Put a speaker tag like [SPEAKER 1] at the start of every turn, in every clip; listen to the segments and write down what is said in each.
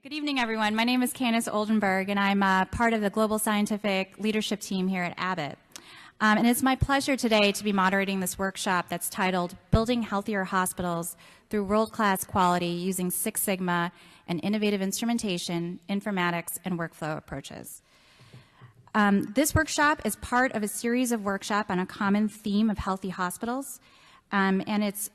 [SPEAKER 1] Good evening, everyone. My name is Candace Oldenburg, and I'm part of the Global Scientific Leadership Team here at Abbott. And it's my pleasure today to be moderating this workshop that's titled Building Healthier Hospitals Through World-Class Quality Using Six Sigma and Innovative Instrumentation, Informatics, and Workflow Approaches. This workshop is part of a series of workshops on a common theme of healthy hospitals, and it's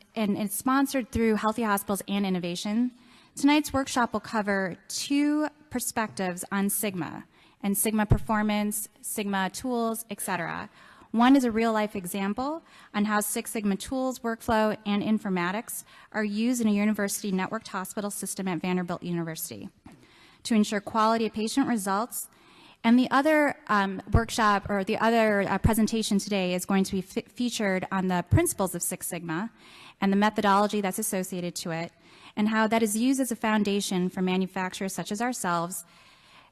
[SPEAKER 1] sponsored through Healthy Hospitals and Innovation. Tonight's workshop will cover two perspectives on Sigma and Sigma performance, Sigma tools, etc. One is a real-life example on how Six Sigma tools, workflow, and informatics are used in a university networked hospital system at Vanderbilt University to ensure quality of patient results. And the other workshop, or the other presentation today, is going to be featured on the principles of Six Sigma and the methodology that's associated to it, and how that is used as a foundation for manufacturers such as ourselves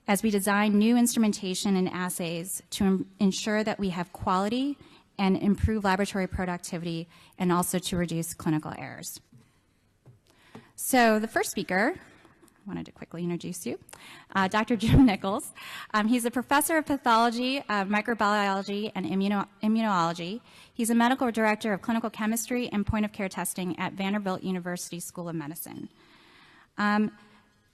[SPEAKER 1] as we design new instrumentation and assays to ensure that we have quality and improve laboratory productivity, and also to reduce clinical errors. So the first speaker, I wanted to quickly introduce you, Dr. Jim Nichols. He's a professor of pathology, microbiology, and immunology. He's a medical director of clinical chemistry and point-of-care testing at Vanderbilt University School of Medicine.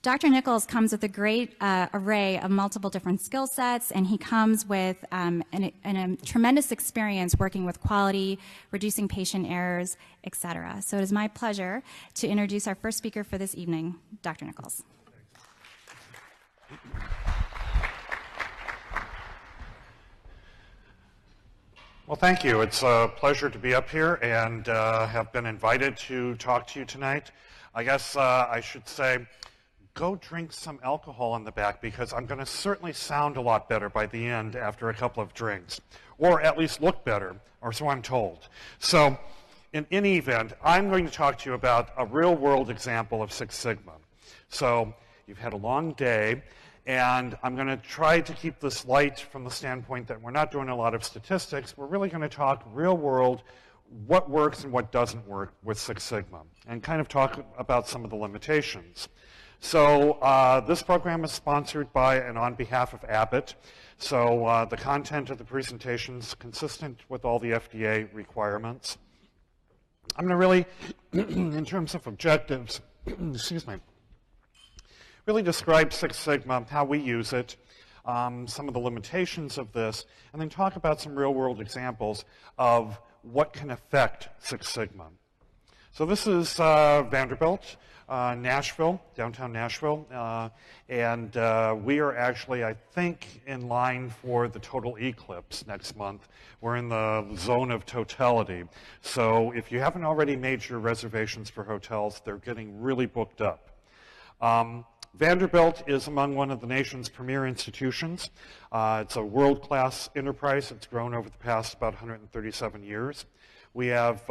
[SPEAKER 1] Dr. Nichols comes with a great array of multiple different skill sets, and he comes with a tremendous experience working with quality, reducing patient errors, etc. So it is my pleasure to introduce our first speaker for this evening, Dr. Nichols.
[SPEAKER 2] Well, thank you. It's a pleasure to be up here and have been invited to talk to you tonight. I guess I should say, go drink some alcohol in the back, because I'm going to certainly sound a lot better by the end after a couple of drinks, or at least look better, or so I'm told. So in any event, I'm going to talk to you about a real-world example of Six Sigma. So you've had a long day, and I'm going to try to keep this light from the standpoint that we're not doing a lot of statistics. We're really going to talk real-world, what works and what doesn't work with Six Sigma, and kind of talk about some of the limitations. So this program is sponsored by and on behalf of Abbott. So the content of the presentation is consistent with all the FDA requirements. I'm going to really, in terms of objectives, excuse me, really describe Six Sigma, how we use it, some of the limitations of this, and then talk about some real-world examples of what can affect Six Sigma. So this is Vanderbilt. Nashville, downtown Nashville, and we are actually, I think, in line for the total eclipse next month. We're in the zone of totality. So if you haven't already made your reservations for hotels, they're getting really booked up. Vanderbilt is among one of the nation's premier institutions. It's a world-class enterprise. It's grown over the past about 137 years. We have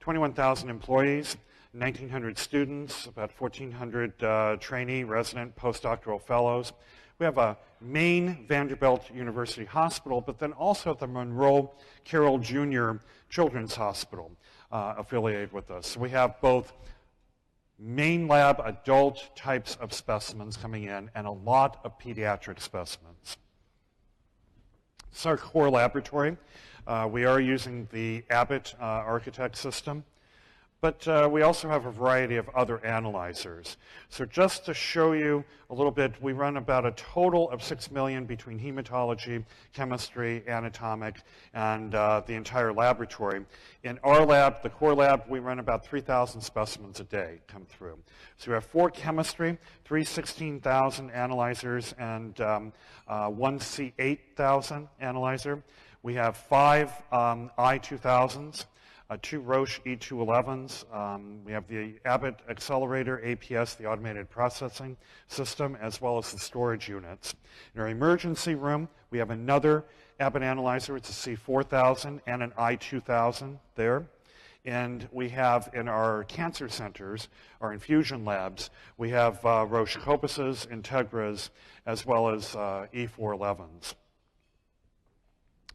[SPEAKER 2] 21,000 employees, 1,900 students, about 1,400 trainee, resident, postdoctoral fellows. We have a main Vanderbilt University hospital, but then also the Monroe Carroll Jr. Children's Hospital affiliated with us. So we have both main lab adult types of specimens coming in and a lot of pediatric specimens. This is our core laboratory. We are using the Abbott Architect system. But we also have a variety of other analyzers. So just to show you a little bit, we run about a total of 6 million between hematology, chemistry, anatomic, and the entire laboratory. In our lab, the core lab, we run about 3,000 specimens a day come through. So we have 4 chemistry, 3 16,000 analyzers, and 1 C8000 analyzer. We have 5 I2000s. 2 Roche E211s. We have the Abbott Accelerator, APS, the automated processing system, as well as the storage units. In our emergency room, we have another Abbott analyzer. It's a C4000 and an I2000 there. And we have in our cancer centers, our infusion labs, we have Roche Copuses, Integras, as well as E411s.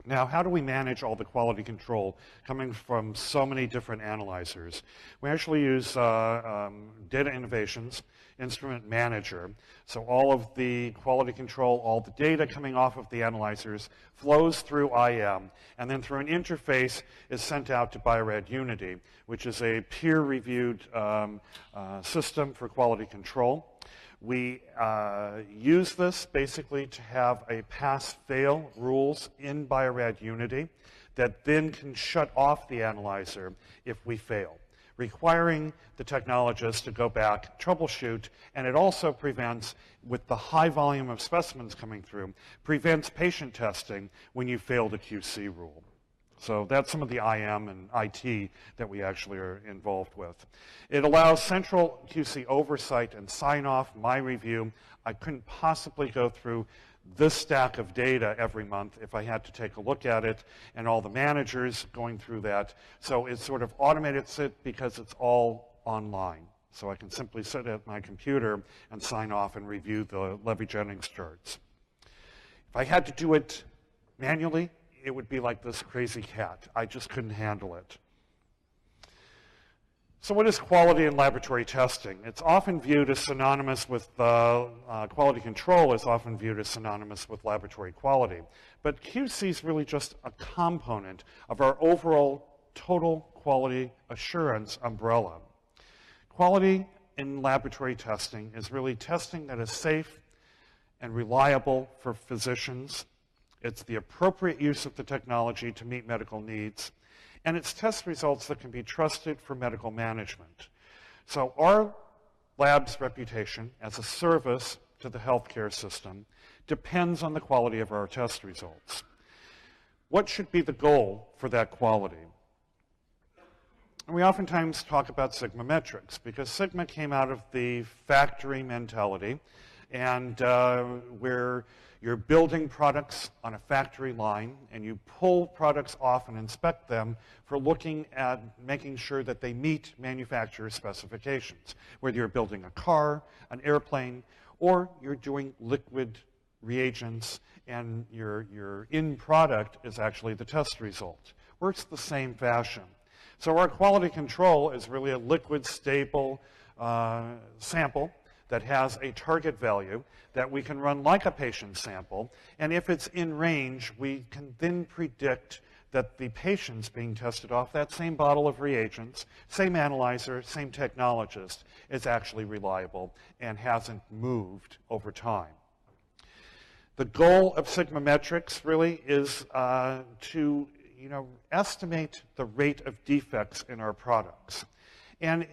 [SPEAKER 2] Now, how do we manage all the quality control coming from so many different analyzers? We actually use Data Innovations Instrument Manager. So all of the quality control, all the data coming off of the analyzers flows through IM, and then through an interface is sent out to Bio-Rad Unity, which is a peer-reviewed system for quality control. We use this basically to have a pass-fail rules in Bio-Rad Unity that then can shut off the analyzer if we fail, requiring the technologist to go back, troubleshoot, and it also prevents, with the high volume of specimens coming through, prevents patient testing when you fail the QC rule. So that's some of the IM and IT that we actually are involved with. It allows central QC oversight and sign-off, my review. I couldn't possibly go through this stack of data every month if I had to take a look at it, and all the managers going through that. So it sort of automates it because it's all online. So I can simply sit at my computer and sign off and review the Levy-Jennings charts. If I had to do it manually, it would be like this crazy cat. I just couldn't handle it. So what is quality in laboratory testing? It's often viewed as synonymous with quality control is often viewed as synonymous with laboratory quality. But QC is really just a component of our overall total quality assurance umbrella. Quality in laboratory testing is really testing that is safe and reliable for physicians. It's the appropriate use of the technology to meet medical needs, and it's test results that can be trusted for medical management. So our lab's reputation as a service to the healthcare system depends on the quality of our test results. What should be the goal for that quality? And we oftentimes talk about Sigma metrics because Sigma came out of the factory mentality, and where you're building products on a factory line, and you pull products off and inspect them for looking at making sure that they meet manufacturer specifications, whether you're building a car, an airplane, or you're doing liquid reagents, and your end product is actually the test result. Works the same fashion. So our quality control is really a liquid, stable sample that has a target value that we can run like a patient sample, and if it's in range, we can then predict that the patient's being tested off that same bottle of reagents, same analyzer, same technologist, is actually reliable and hasn't moved over time. The goal of Sigma metrics really is to estimate the rate of defects in our products. And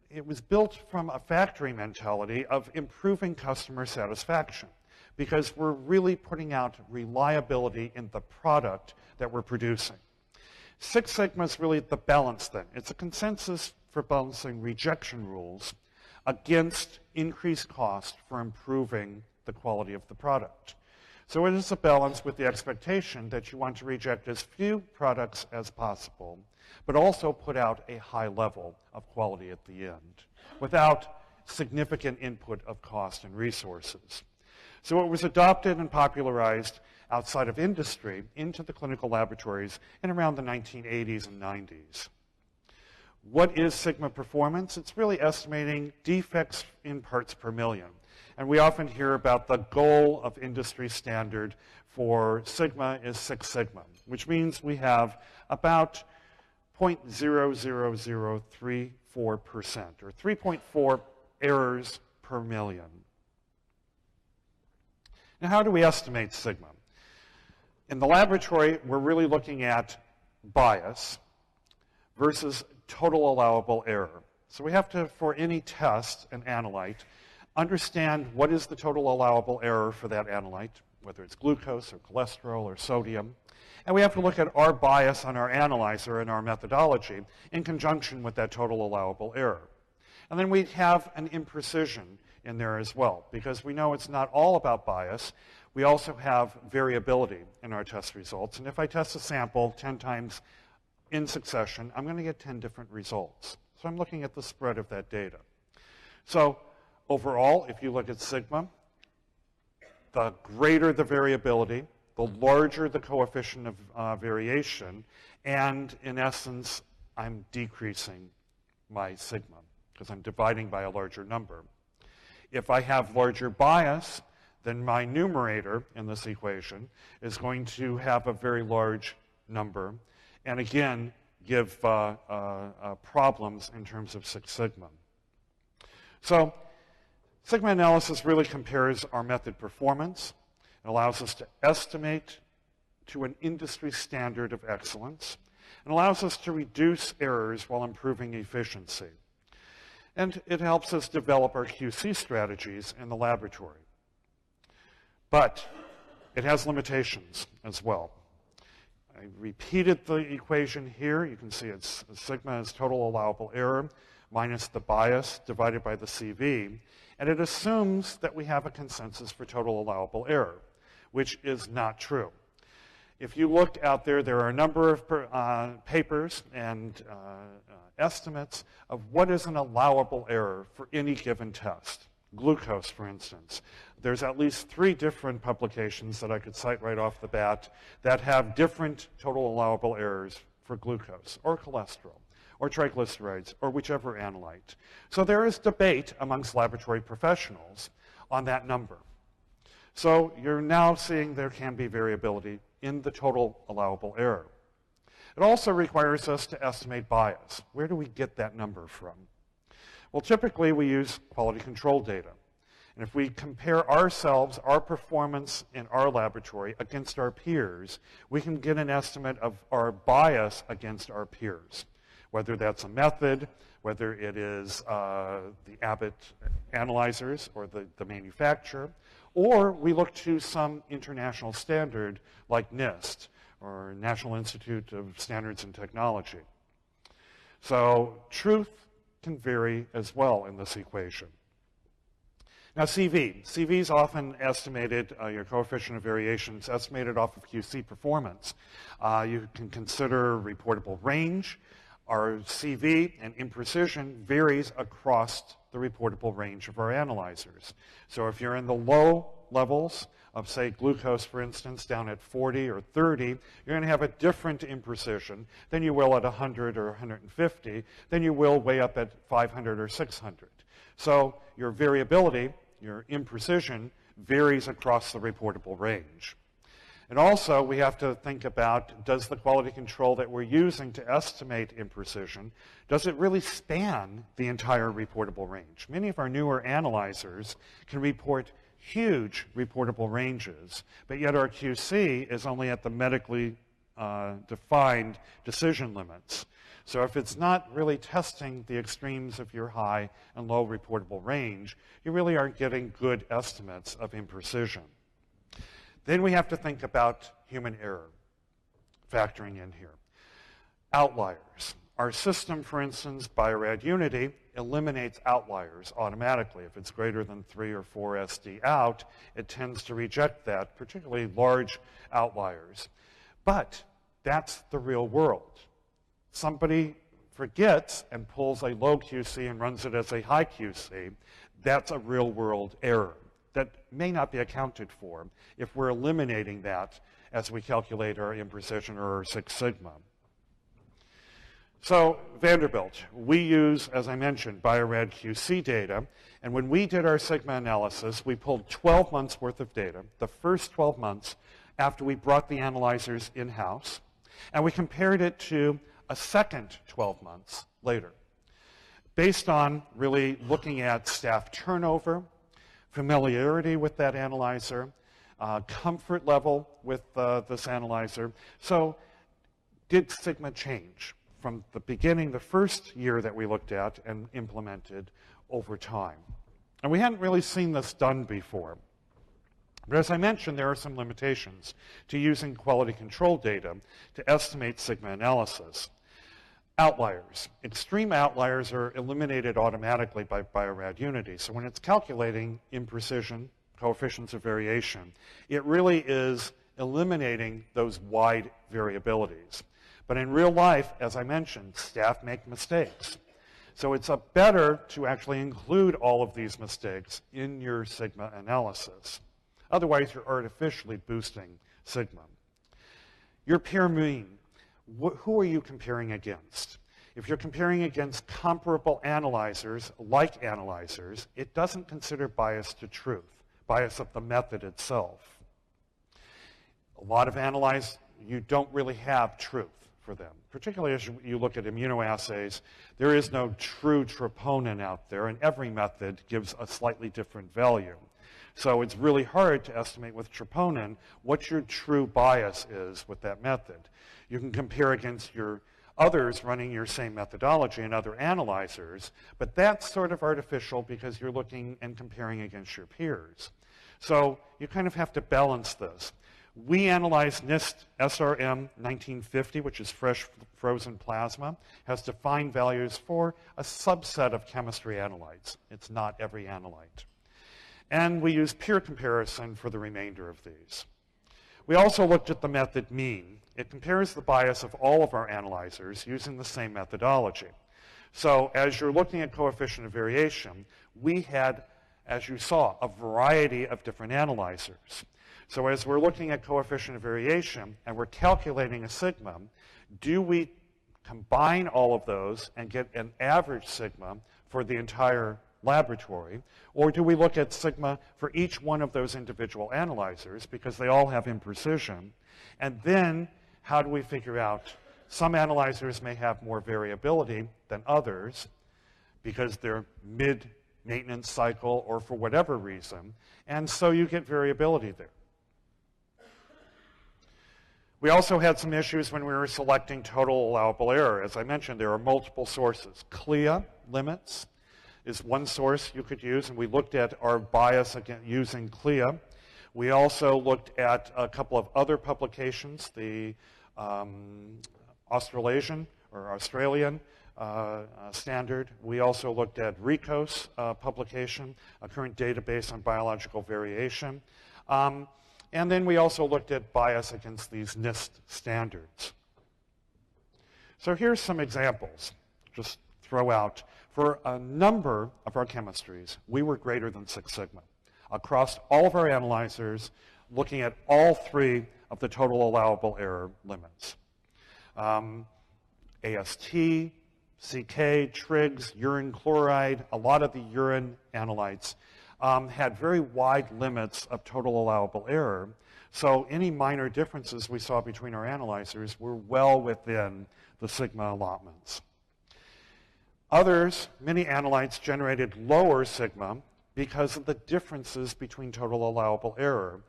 [SPEAKER 2] it was built from a factory mentality of improving customer satisfaction because we're really putting out reliability in the product that we're producing. Six Sigma is really the balance then. It's a consensus for balancing rejection rules against increased cost for improving the quality of the product. So it is a balance with the expectation that you want to reject as few products as possible, but also put out a high level of quality at the end without significant input of cost and resources. So it was adopted and popularized outside of industry into the clinical laboratories in around the 1980s and 90s. What is Sigma performance? It's really estimating defects in parts per million. And we often hear about the goal of industry standard for Sigma is 6 Sigma, which means we have about 0.00034%, or 3.4 errors per million. Now, how do we estimate Sigma? In the laboratory, we're really looking at bias versus total allowable error. So we have to, for any test and analyte, understand what is the total allowable error for that analyte, whether it's glucose or cholesterol or sodium. And we have to look at our bias on our analyzer and our methodology in conjunction with that total allowable error. And then we have an imprecision in there as well, because we know it's not all about bias. We also have variability in our test results. And if I test a sample 10 times in succession, I'm going to get 10 different results. So I'm looking at the spread of that data. So overall, if you look at Sigma, the greater the variability, the larger the coefficient of variation, and in essence, I'm decreasing my sigma because I'm dividing by a larger number. If I have larger bias, then my numerator in this equation is going to have a very large number, and again, give problems in terms of Six Sigma. So, sigma analysis really compares our method performance. It allows us to estimate to an industry standard of excellence, and allows us to reduce errors while improving efficiency. And it helps us develop our QC strategies in the laboratory. But it has limitations as well. I repeated the equation here. You can see it's sigma is total allowable error minus the bias divided by the CV. And it assumes that we have a consensus for total allowable error, which is not true. If you look out there, there are a number of papers and estimates of what is an allowable error for any given test. Glucose, for instance. There's at least 3 different publications that I could cite right off the bat that have different total allowable errors for glucose or cholesterol or triglycerides or whichever analyte. So there is debate amongst laboratory professionals on that number. So you're now seeing there can be variability in the total allowable error. It also requires us to estimate bias. Where do we get that number from? Well, typically we use quality control data. And if we compare ourselves, our performance in our laboratory against our peers, we can get an estimate of our bias against our peers, whether that's a method, whether it is the Abbott analyzers or the manufacturer, or we look to some international standard like NIST, or National Institute of Standards and Technology. So truth can vary as well in this equation. Now CV. CV is often estimated, your coefficient of variation is estimated off of QC performance. You can consider reportable range. Our CV and imprecision varies across the reportable range of our analyzers. So if you're in the low levels of, say, glucose, for instance, down at 40 or 30, you're going to have a different imprecision than you will at 100 or 150, than you will way up at 500 or 600. So your variability, your imprecision, varies across the reportable range. And also, we have to think about, does the quality control that we're using to estimate imprecision, does it really span the entire reportable range? Many of our newer analyzers can report huge reportable ranges, but yet our QC is only at the medically defined decision limits. So if it's not really testing the extremes of your high and low reportable range, you really aren't getting good estimates of imprecision. Then we have to think about human error factoring in here. Outliers. Our system, for instance, Bio-Rad Unity, eliminates outliers automatically. If it's greater than 3 or 4 SD out, it tends to reject that, particularly large outliers. But that's the real world. Somebody forgets and pulls a low QC and runs it as a high QC. That's a real world error that may not be accounted for if we're eliminating that as we calculate our imprecision or our Six Sigma. So Vanderbilt, we use, as I mentioned, Bio-Rad QC data, and when we did our Sigma analysis, we pulled 12 months worth of data, the first 12 months after we brought the analyzers in-house, and we compared it to a second 12 months later, based on really looking at staff turnover, familiarity with that analyzer, comfort level with this analyzer. So did Sigma change from the beginning, the first year that we looked at and implemented over time? And we hadn't really seen this done before. But as I mentioned, there are some limitations to using quality control data to estimate Sigma analysis. Outliers. Extreme outliers are eliminated automatically by Bio-Rad Unity. So when it's calculating imprecision, coefficients of variation, it really is eliminating those wide variabilities. But in real life, as I mentioned, staff make mistakes. So it's better to actually include all of these mistakes in your Sigma analysis. Otherwise, you're artificially boosting sigma. Your peer mean, who are you comparing against? If you're comparing against comparable analyzers, like analyzers, it doesn't consider bias to truth, bias of the method itself. A lot of analyzers, you don't really have truth for them. Particularly as you look at immunoassays, there is no true troponin out there, and every method gives a slightly different value. So it's really hard to estimate with troponin what your true bias is with that method. You can compare against your others running your same methodology and other analyzers, but that's sort of artificial because you're looking and comparing against your peers. So you kind of have to balance this. We analyzed NIST SRM 1950, which is fresh frozen plasma, has defined values for a subset of chemistry analytes. It's not every analyte. And we use peer comparison for the remainder of these. We also looked at the method mean. It compares the bias of all of our analyzers using the same methodology. So as you're looking at coefficient of variation, we had, as you saw, a variety of different analyzers. So as we're looking at coefficient of variation and we're calculating a sigma, do we combine all of those and get an average sigma for the entire laboratory, or do we look at sigma for each one of those individual analyzers because they all have imprecision, and then how do we figure out some analyzers may have more variability than others because they're mid-maintenance cycle or for whatever reason, and so you get variability there. We also had some issues when we were selecting total allowable error. As I mentioned, there are multiple sources. CLIA limits is one source you could use, and we looked at our bias again using CLIA. We also looked at a couple of other publications, the Australian standard. We also looked at RICO's publication, a current database on biological variation. And then we also looked at bias against these NIST standards. So here's some examples, just throw out. For a number of our chemistries, we were greater than 6 sigma. Across all of our analyzers, looking at all 3 of the total allowable error limits. AST, CK, trigs, urine chloride, a lot of the urine analytes had very wide limits of total allowable error. So any minor differences we saw between our analyzers were well within the sigma allotments. Others, many analytes generated lower sigma because of the differences between total allowable error.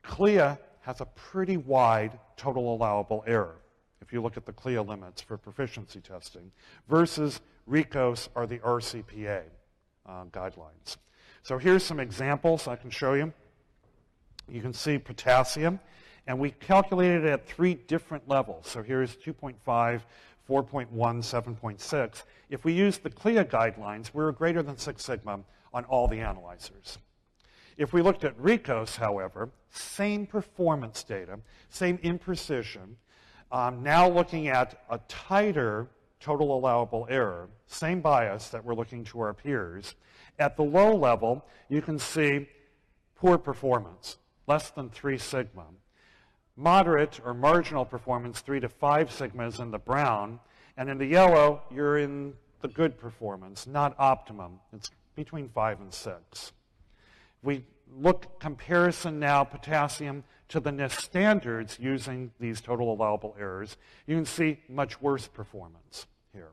[SPEAKER 2] CLIA has a pretty wide total allowable error, if you look at the CLIA limits for proficiency testing, versus RICO's or the RCPA guidelines. So here's some examples I can show you. You can see potassium, and we calculated it at 3 different levels. So here's 2.5, 4.1, 7.6. If we use the CLIA guidelines, we were greater than 6 sigma on all the analyzers. If we looked at RICO's, however, same performance data, same imprecision, now looking at a tighter total allowable error, same bias that we're looking to our peers. At the low level, you can see poor performance, less than 3 sigma. Moderate or marginal performance, 3 to 5 sigmas in the brown, and in the yellow, you're in the good performance, not optimum. It's between 5 and 6. We look comparison now, potassium, to the NIST standards using these total allowable errors. You can see much worse performance here.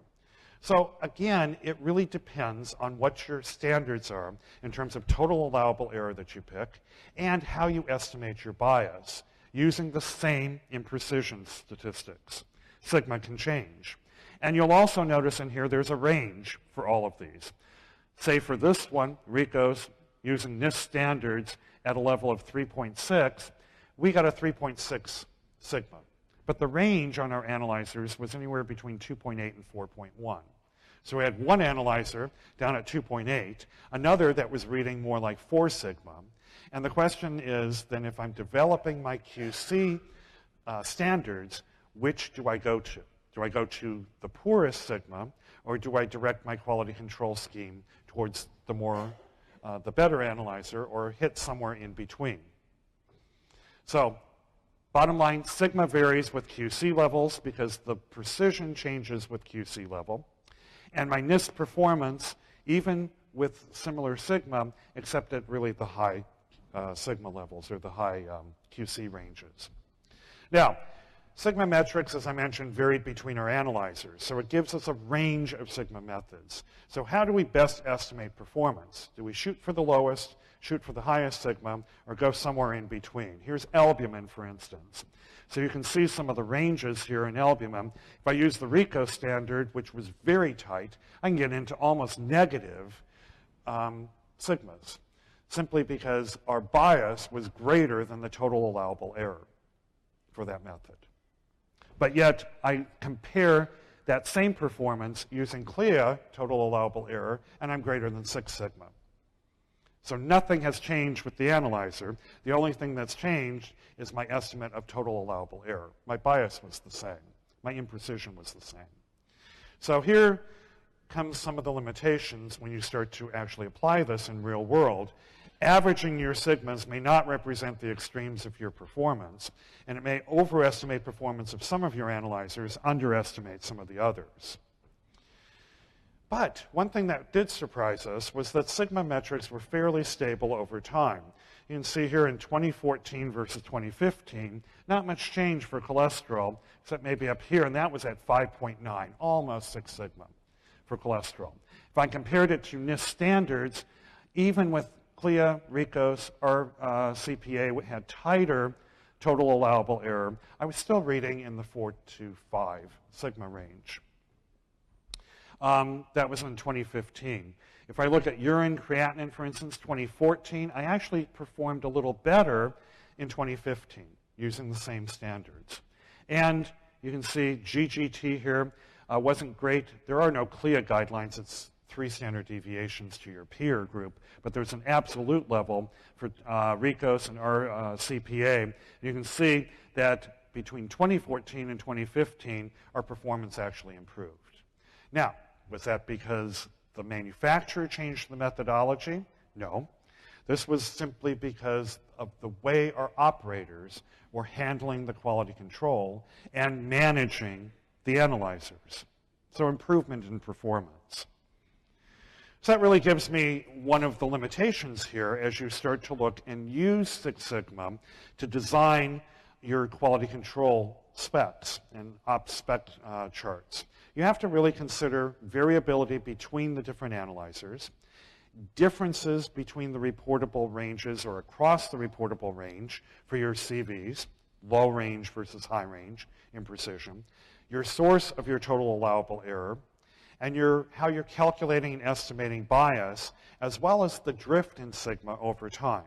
[SPEAKER 2] So again, it really depends on what your standards are in terms of total allowable error that you pick and how you estimate your bias using the same imprecision statistics. Sigma can change. And you'll also notice in here there's a range for all of these. Say for this one, RICO's, using NIST standards at a level of 3.6, we got a 3.6 sigma. But the range on our analyzers was anywhere between 2.8 and 4.1. So we had one analyzer down at 2.8, another that was reading more like 4 sigma. And the question is, then if I'm developing my QC standards, which do I go to? Do I go to the poorest sigma, or do I direct my quality control scheme towards the better analyzer, or hit somewhere in between? So Bottom line, sigma varies with QC levels because the precision changes with QC level. And my NIST performance, even with similar sigma, except at really the high sigma levels or the high QC ranges. Now, sigma metrics, as I mentioned, varied between our analyzers. So it gives us a range of sigma methods. So how do we best estimate performance? Do we shoot for the lowest, shoot for the highest sigma, or go somewhere in between? Here's albumin, for instance. So you can see some of the ranges here in albumin. If I use the RICO standard, which was very tight, I can get into almost negative sigmas, simply because our bias was greater than the total allowable error for that method. But yet, I compare that same performance using CLIA, total allowable error, and I'm greater than 6 sigma. So nothing has changed with the analyzer. The only thing that's changed is my estimate of total allowable error. My bias was the same. My imprecision was the same. So here comes some of the limitations when you start to actually apply this in real world. Averaging your sigmas may not represent the extremes of your performance, and it may overestimate performance of some of your analyzers, underestimate some of the others. But one thing that did surprise us was that sigma metrics were fairly stable over time. You can see here in 2014 versus 2015, not much change for cholesterol, except maybe up here, and that was at 5.9, almost 6 sigma for cholesterol. If I compared it to NIST standards, even with CLIA, RICOS, or CPA had tighter total allowable error, I was still reading in the 4 to 5 sigma range. That was in 2015. If I look at urine creatinine, for instance, 2014, I actually performed a little better in 2015 using the same standards. And you can see GGT here wasn't great. There are no CLIA guidelines. It's 3 standard deviations to your peer group, but there's an absolute level for RICOS and our CPA. You can see that between 2014 and 2015, our performance actually improved. Now, was that because the manufacturer changed the methodology? No. This was simply because of the way our operators were handling the quality control and managing the analyzers. So improvement in performance. So that really gives me one of the limitations here as you start to look and use Six Sigma to design your quality control specs and op spec charts. You have to really consider variability between the different analyzers, differences between the reportable ranges or across the reportable range for your CVs, low range versus high range in precision, your source of your total allowable error, and how you're calculating and estimating bias, as well as the drift in sigma over time.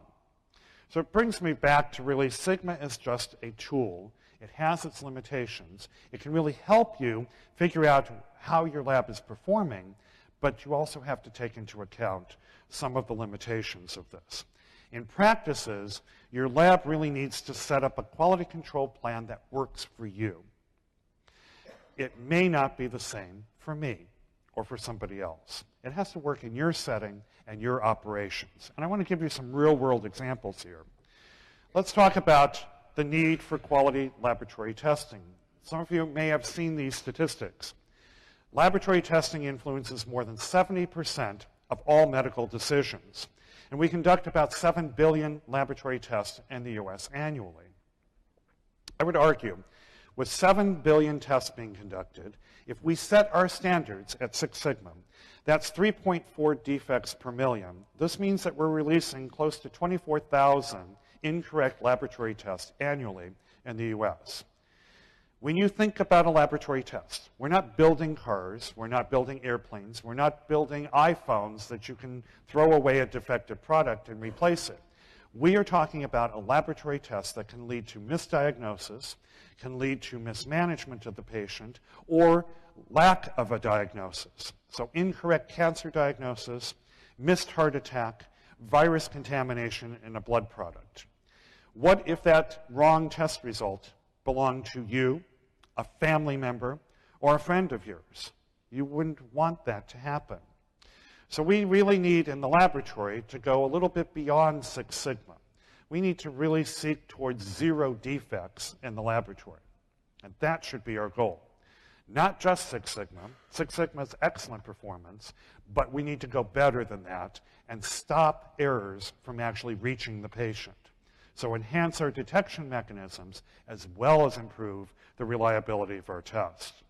[SPEAKER 2] So it brings me back to really sigma is just a tool. It has its limitations. It can really help you figure out how your lab is performing, but you also have to take into account some of the limitations of this. In practices, your lab really needs to set up a quality control plan that works for you. It may not be the same for me or for somebody else. It has to work in your setting and your operations. And I want to give you some real-world examples here. Let's talk about the need for quality laboratory testing. Some of you may have seen these statistics. Laboratory testing influences more than 70% of all medical decisions. And we conduct about 7 billion laboratory tests in the US annually. I would argue, with 7 billion tests being conducted, if we set our standards at 6 sigma, that's 3.4 defects per million. This means that we're releasing close to 24,000 incorrect laboratory tests annually in the US. When you think about a laboratory test, we're not building cars, we're not building airplanes, we're not building iPhones that you can throw away a defective product and replace it. We are talking about a laboratory test that can lead to misdiagnosis, can lead to mismanagement of the patient, or lack of a diagnosis. So incorrect cancer diagnosis, missed heart attack, virus contamination in a blood product. What if that wrong test result belonged to you, a family member, or a friend of yours? You wouldn't want that to happen. So we really need in the laboratory to go a little bit beyond 6 sigma. We need to really seek towards 0 defects in the laboratory. And that should be our goal. Not just Six Sigma. Six Sigma is excellent performance, but we need to go better than that and stop errors from actually reaching the patient. So enhance our detection mechanisms as well as improve the reliability of our test.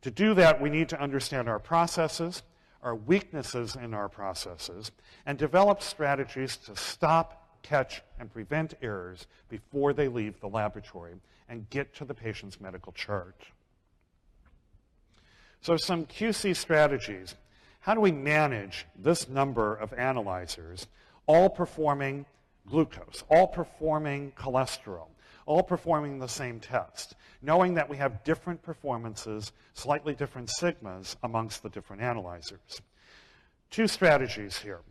[SPEAKER 2] To do that, we need to understand our processes, our weaknesses in our processes, and develop strategies to stop, catch, and prevent errors before they leave the laboratory and get to the patient's medical chart. So some QC strategies. How do we manage this number of analyzers, all performing glucose, all performing cholesterol, all performing the same test, knowing that we have different performances, slightly different sigmas amongst the different analyzers? 2 strategies here.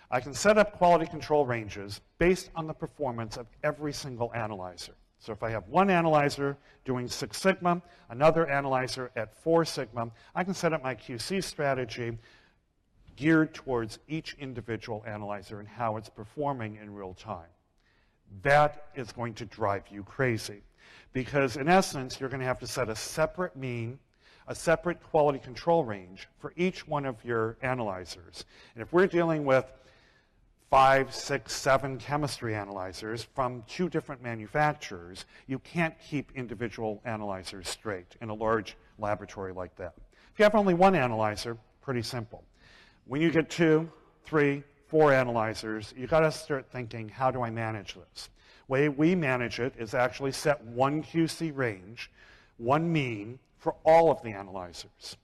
[SPEAKER 2] I can set up quality control ranges based on the performance of every single analyzer. So if I have one analyzer doing 6 sigma, another analyzer at 4 sigma, I can set up my QC strategy geared towards each individual analyzer and how it's performing in real time. That is going to drive you crazy because, in essence, you're going to have to set a separate mean, a separate quality control range for each one of your analyzers. And if we're dealing with 5, 6, 7 chemistry analyzers from 2 different manufacturers, you can't keep individual analyzers straight in a large laboratory like that. If you have only one analyzer, pretty simple. When you get 2, 3, 4 analyzers, you've got to start thinking, how do I manage this? The way we manage it is actually set one QC range, one mean for all of the analyzers.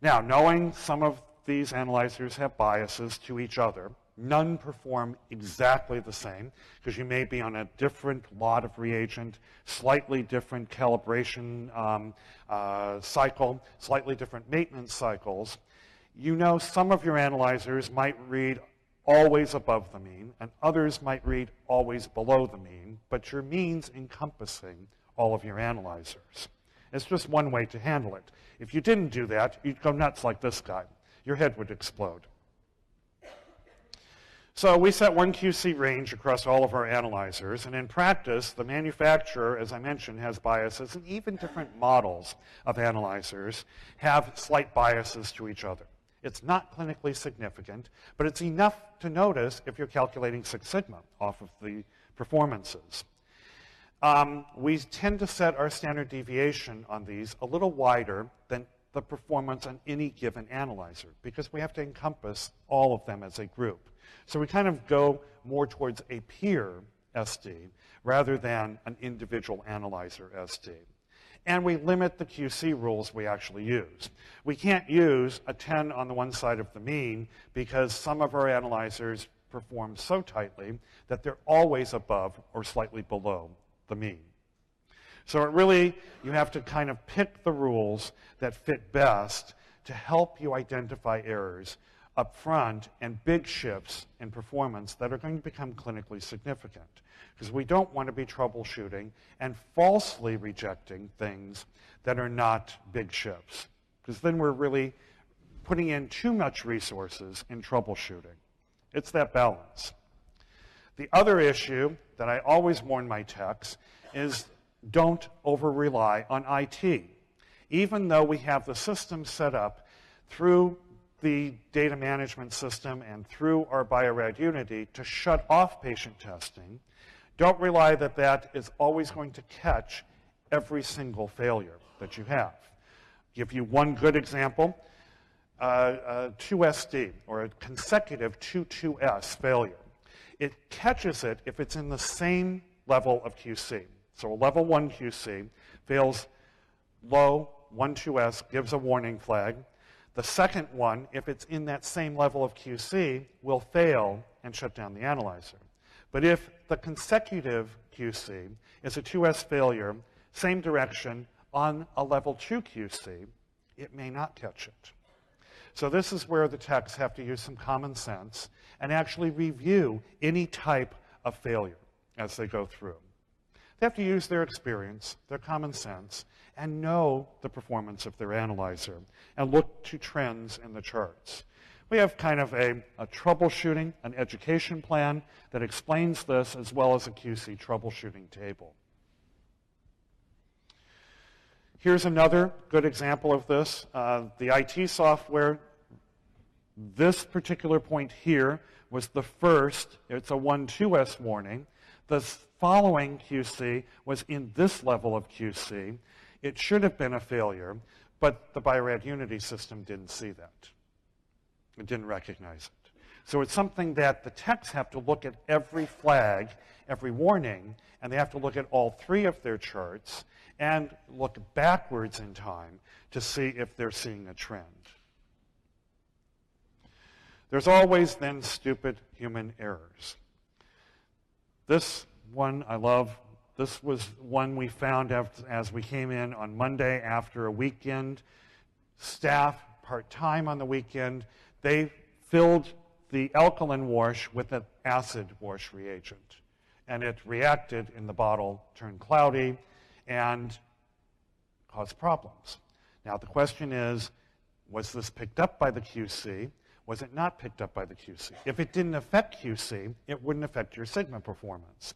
[SPEAKER 2] Now, knowing some of these analyzers have biases to each other, none perform exactly the same because you may be on a different lot of reagent, slightly different calibration cycle, slightly different maintenance cycles. You know some of your analyzers might read always above the mean, and others might read always below the mean, but your mean's encompassing all of your analyzers. It's just one way to handle it. If you didn't do that, you'd go nuts like this guy. Your head would explode. So we set one QC range across all of our analyzers, and in practice, the manufacturer, as I mentioned, has biases, and even different models of analyzers have slight biases to each other. It's not clinically significant, but it's enough to notice if you're calculating 6 sigma off of the performances. We tend to set our standard deviation on these a little wider than the performance on any given analyzer because we have to encompass all of them as a group. So we kind of go more towards a peer SD rather than an individual analyzer SD. And we limit the QC rules we actually use. We can't use a 10 on the one side of the mean because some of our analyzers perform so tightly that they're always above or slightly below the mean. So it really, you have to kind of pick the rules that fit best to help you identify errors up front and big shifts in performance that are going to become clinically significant. Because we don't want to be troubleshooting and falsely rejecting things that are not big shifts. Because then we're really putting in too much resources in troubleshooting. It's that balance. The other issue that I always warn my techs is don't over-rely on IT. Even though we have the system set up through the data management system and through our Bio-Rad Unity to shut off patient testing, don't rely that that is always going to catch every single failure that you have. Give you one good example, 2SD, or a consecutive 2-2S failure. It catches it if it's in the same level of QC. So a level 1 QC fails low, 1-2S gives a warning flag. The second one, if it's in that same level of QC, will fail and shut down the analyzer. But if the consecutive QC is a 2S failure, same direction, on a level 2 QC, it may not catch it. So this is where the techs have to use some common sense and actually review any type of failure as they go through. They have to use their experience, their common sense, and know the performance of their analyzer and look to trends in the charts. We have kind of a troubleshooting, an education plan that explains this, as well as a QC troubleshooting table. Here's another good example of this. The IT software, this particular point here was the first. It's a 1-2S warning. The following QC was in this level of QC. It should have been a failure, but the Bio-Rad Unity system didn't see that. It didn't recognize it. So it's something that the techs have to look at every flag, every warning, and they have to look at all three of their charts and look backwards in time to see if they're seeing a trend. There's always then stupid human errors. This one I love. This was one we found as we came in on Monday after a weekend. Staff, part-time on the weekend, they filled the alkaline wash with an acid wash reagent. And it reacted in the bottle, turned cloudy, and caused problems. Now the question is, was this picked up by the QC? Was it not picked up by the QC? If it didn't affect QC, it wouldn't affect your Sigma performance.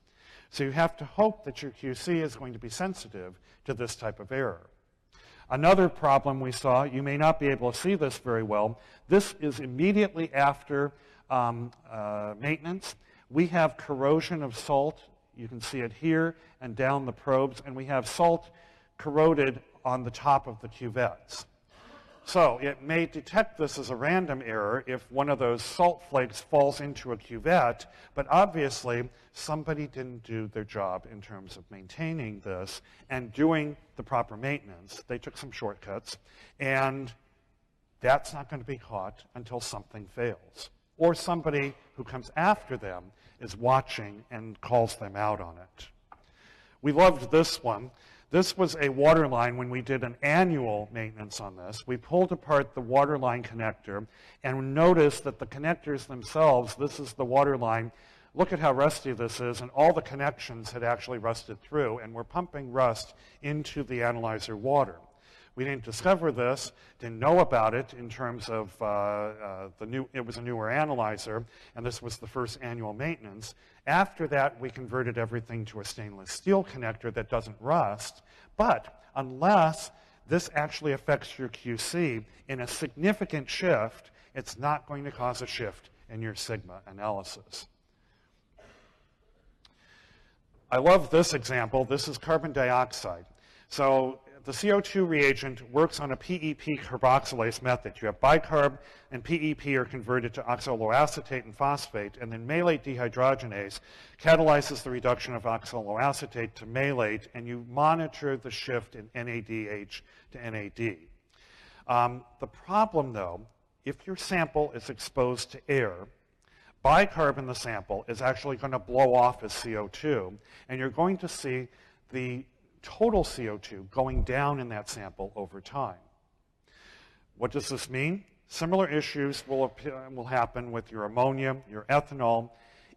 [SPEAKER 2] So you have to hope that your QC is going to be sensitive to this type of error. Another problem we saw, you may not be able to see this very well, this is immediately after maintenance. We have corrosion of salt. You can see it here and down the probes, and we have salt corroded on the top of the cuvettes. So it may detect this as a random error if one of those salt flakes falls into a cuvette, but obviously somebody didn't do their job in terms of maintaining this and doing the proper maintenance. They took some shortcuts, and that's not going to be caught until something fails. Or somebody who comes after them is watching and calls them out on it. We loved this one. This was a water line when we did an annual maintenance on this. We pulled apart the water line connector and noticed that the connectors themselves, this is the water line, look at how rusty this is, and all the connections had actually rusted through, and we're pumping rust into the analyzer water. We didn't discover this, didn't know about it in terms of it was a newer analyzer, and this was the first annual maintenance. After that, we converted everything to a stainless steel connector that doesn't rust, but unless this actually affects your QC in a significant shift, it's not going to cause a shift in your Sigma analysis. I love this example. This is carbon dioxide. So the CO2 reagent works on a PEP carboxylase method. You have bicarb and PEP are converted to oxaloacetate and phosphate, and then malate dehydrogenase catalyzes the reduction of oxaloacetate to malate, and you monitor the shift in NADH to NAD. The problem, though, if your sample is exposed to air, bicarb in the sample is actually going to blow off as CO2, and you're going to see the total CO2 going down in that sample over time. What does this mean? Similar issues will happen with your ammonia, your ethanol.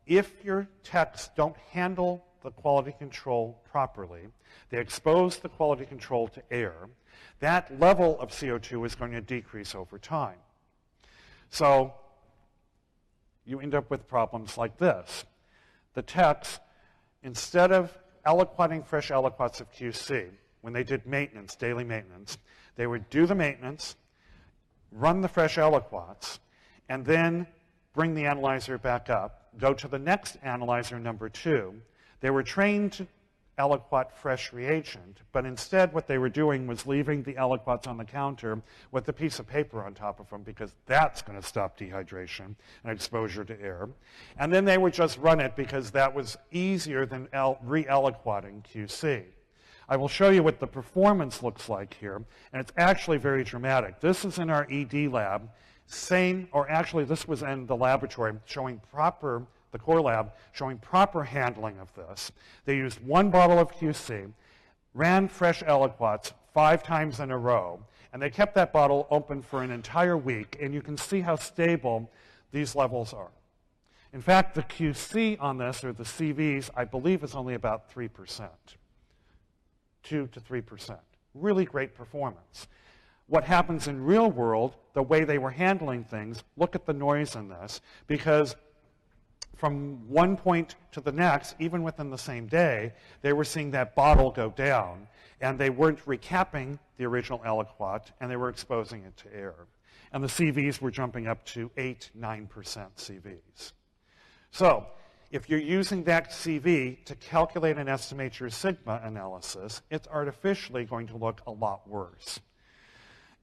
[SPEAKER 2] If your techs don't handle the quality control properly, they expose the quality control to air, that level of CO2 is going to decrease over time. So you end up with problems like this. The techs, instead of aliquoting fresh aliquots of QC, when they did maintenance, daily maintenance, they would do the maintenance, run the fresh aliquots, and then bring the analyzer back up, go to the next analyzer, number 2. They were trained to aliquot fresh reagent, but instead what they were doing was leaving the aliquots on the counter with a piece of paper on top of them, because that's going to stop dehydration and exposure to air. And then they would just run it because that was easier than re-aliquoting QC. I will show you what the performance looks like here, and it's actually very dramatic. This is in our ED lab, this was in the laboratory showing the core lab, showing proper handling of this. They used 1 bottle of QC, ran fresh aliquots 5 times in a row, and they kept that bottle open for an entire week, and you can see how stable these levels are. In fact, the QC on this, or the CVs, I believe is only about 3%, 2 to 3%. Really great performance. what happens in real world, the way they were handling things, look at the noise in this, because from one point to the next, even within the same day, they were seeing that bottle go down, and they weren't recapping the original aliquot, and they were exposing it to error. And the CVs were jumping up to 8-9% CVs. So if you're using that CV to calculate and estimate your sigma analysis, it's artificially going to look a lot worse.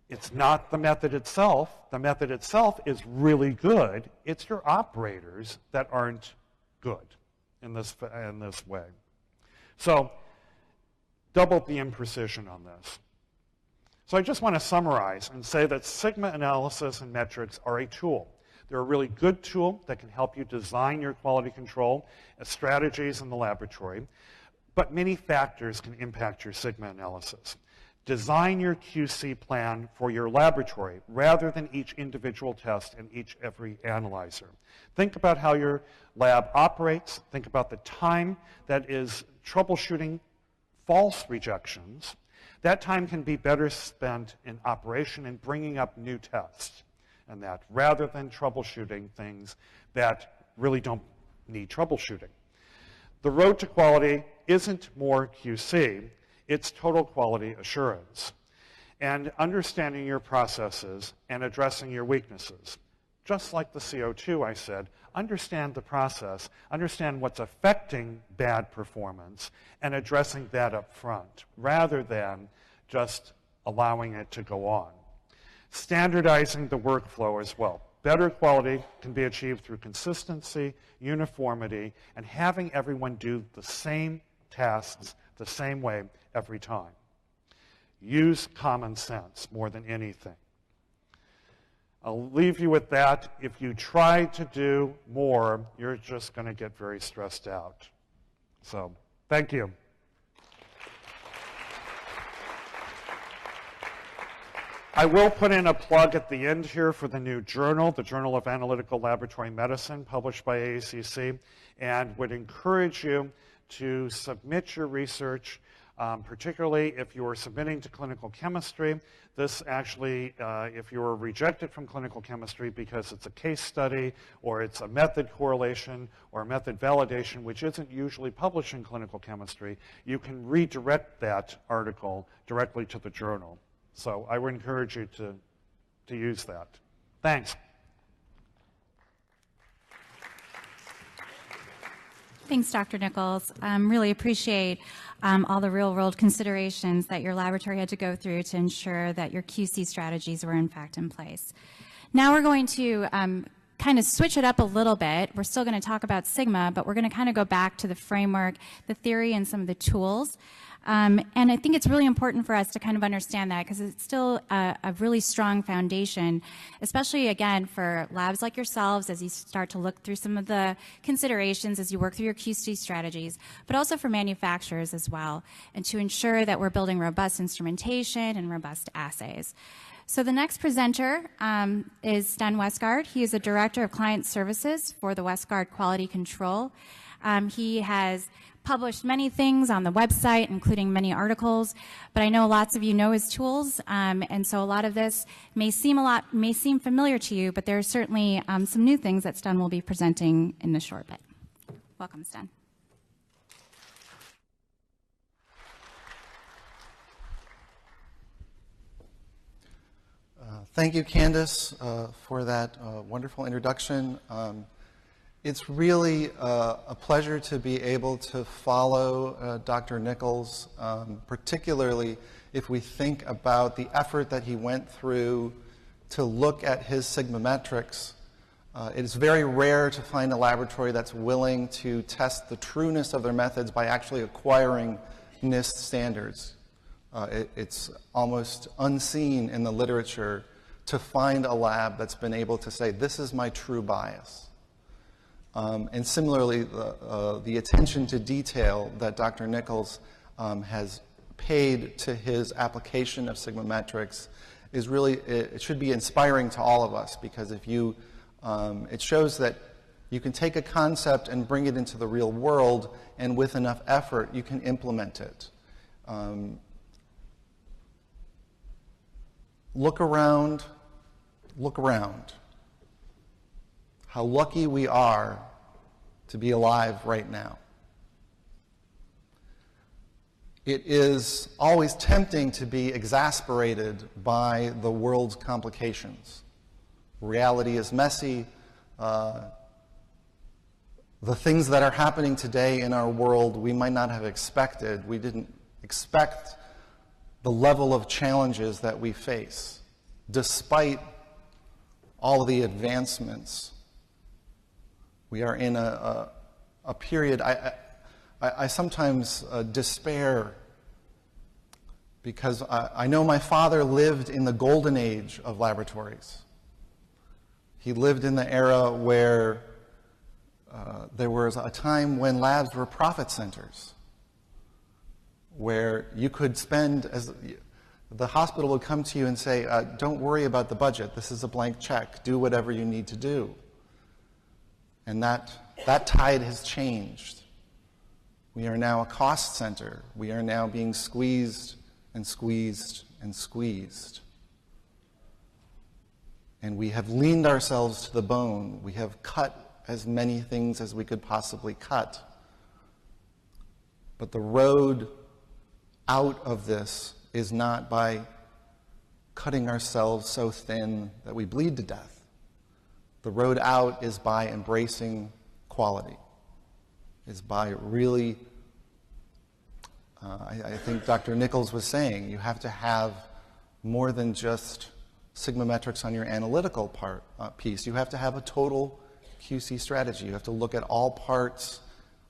[SPEAKER 2] It's not the method itself. The method itself is really good. It's your operators that aren't good in this way. So double the imprecision on this. So I just want to summarize and say that sigma analysis and metrics are a tool. They're a really good tool that can help you design your quality control strategies in the laboratory, but many factors can impact your sigma analysis. Design your QC plan for your laboratory rather than each individual test and every analyzer. Think about how your lab operates. Think about the time that is troubleshooting false rejections. That time can be better spent in operation and bringing up new tests and that, rather than troubleshooting things that really don't need troubleshooting. The road to quality isn't more QC. It's total quality assurance and understanding your processes and addressing your weaknesses. Just like the CO2 I said, understand the process, understand what's affecting bad performance, and addressing that up front rather than just allowing it to go on. Standardizing the workflow as well. Better quality can be achieved through consistency, uniformity, and having everyone do the same tasks the same way every time. Use common sense more than anything. I'll leave you with that. If you try to do more, you're just going to get very stressed out. So, thank you. I will put in a plug at the end here for the new journal, the Journal of Analytical Laboratory Medicine, published by AACC, and would encourage you to submit your research, particularly if you are submitting to clinical chemistry. This actually, if you are rejected from clinical chemistry because it's a case study or it's a method correlation or a method validation, which isn't usually published in clinical chemistry, you can redirect that article directly to the journal. So I would encourage you to use that. Thanks.
[SPEAKER 1] Thanks, Dr. Nichols. Really appreciate all the real-world considerations that your laboratory had to go through to ensure that your QC strategies were in fact in place. Now we're going to kind of switch it up a little bit. We're still going to talk about Sigma, but we're going to kind of go back to the framework, the theory, and some of the tools. And I think it's really important for us to kind of understand that because it's still a really strong foundation, especially, again, for labs like yourselves as you start to look through some of the considerations as you work through your QC strategies, but also for manufacturers as well, and to ensure that we're building robust instrumentation and robust assays. So the next presenter is Sten Westgard. He is the Director of Client Services for the Westgard Quality Control. He has published many things on the website, including many articles, but I know lots of you know his tools, and so a lot of this may seem familiar to you, but there are certainly some new things that Sten will be presenting in a short bit. Welcome, Sten.
[SPEAKER 3] Thank you, Candace, for that wonderful introduction. It's really a pleasure to be able to follow Dr. Nichols, particularly if we think about the effort that he went through to look at his Sigma metrics. It is very rare to find a laboratory that's willing to test the trueness of their methods by actually acquiring NIST standards. It's almost unseen in the literature to find a lab that's been able to say, this is my true bias. And similarly, the attention to detail that Dr. Nichols has paid to his application of Sigma metrics is really, it should be inspiring to all of us, because if you, it shows that you can take a concept and bring it into the real world, and with enough effort, you can implement it. look around, look around. How lucky we are to be alive right now. It is always tempting to be exasperated by the world's complications. Reality is messy. The things that are happening today in our world we might not have expected. We didn't expect the level of challenges that we face, despite all the advancements. We are in a period, I sometimes despair because I know my father lived in the golden age of laboratories. He lived in the era where there was a time when labs were profit centers, where you could spend, as the hospital would come to you and say, don't worry about the budget, this is a blank check, do whatever you need to do. And that tide has changed. We are now a cost center. We are now being squeezed and squeezed and squeezed. And we have leaned ourselves to the bone. We have cut as many things as we could possibly cut. But the road out of this is not by cutting ourselves so thin that we bleed to death. The road out is by embracing quality, is by really, I think Dr. Nichols was saying, you have to have more than just sigma metrics on your analytical piece. You have to have a total QC strategy. You have to look at all parts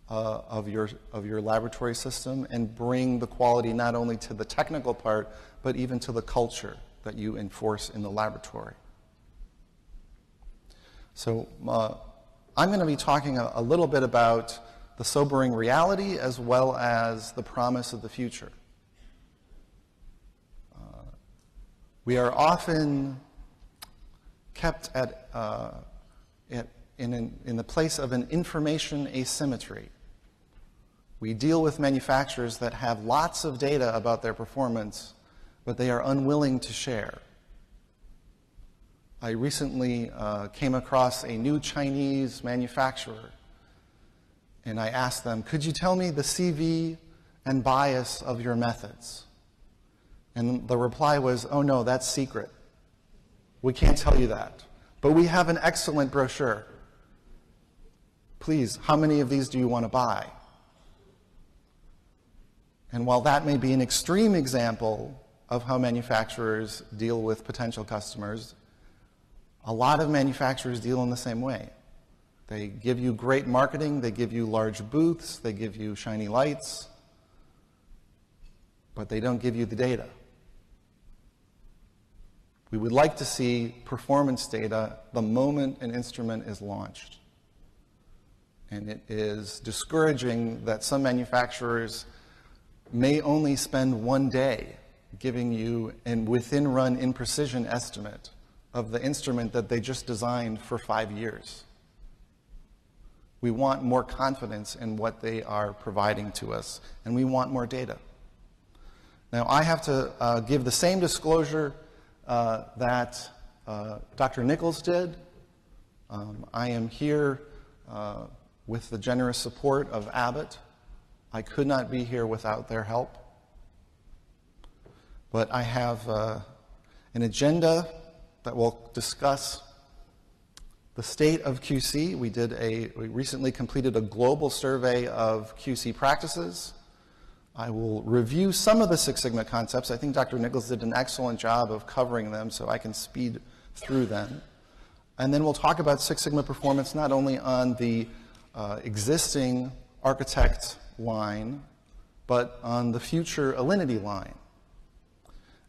[SPEAKER 3] of your laboratory system and bring the quality not only to the technical part, but even to the culture that you enforce in the laboratory. So I'm going to be talking a little bit about the sobering reality as well as the promise of the future. We are often kept in the place of an information asymmetry. We deal with manufacturers that have lots of data about their performance, but they are unwilling to share. I recently came across a new Chinese manufacturer, and I asked them, could you tell me the CV and bias of your methods? And the reply was, oh no, that's secret. We can't tell you that. But we have an excellent brochure. Please, how many of these do you want to buy? And while that may be an extreme example of how manufacturers deal with potential customers, a lot of manufacturers deal in the same way. They give you great marketing, they give you large booths, they give you shiny lights, but they don't give you the data. We would like to see performance data the moment an instrument is launched. And it is discouraging that some manufacturers may only spend one day giving you a within-run in-precision estimate of the instrument that they just designed for 5 years. We want more confidence in what they are providing to us, and we want more data. Now, I have to give the same disclosure that Dr. Nichols did. I am here with the generous support of Abbott. I could not be here without their help. But I have an agenda that will discuss the state of QC. We recently completed a global survey of QC practices. I will review some of the Six Sigma concepts. I think Dr. Nichols did an excellent job of covering them, so I can speed through them. And then we'll talk about Six Sigma performance not only on the existing architect line, but on the future Alinity line.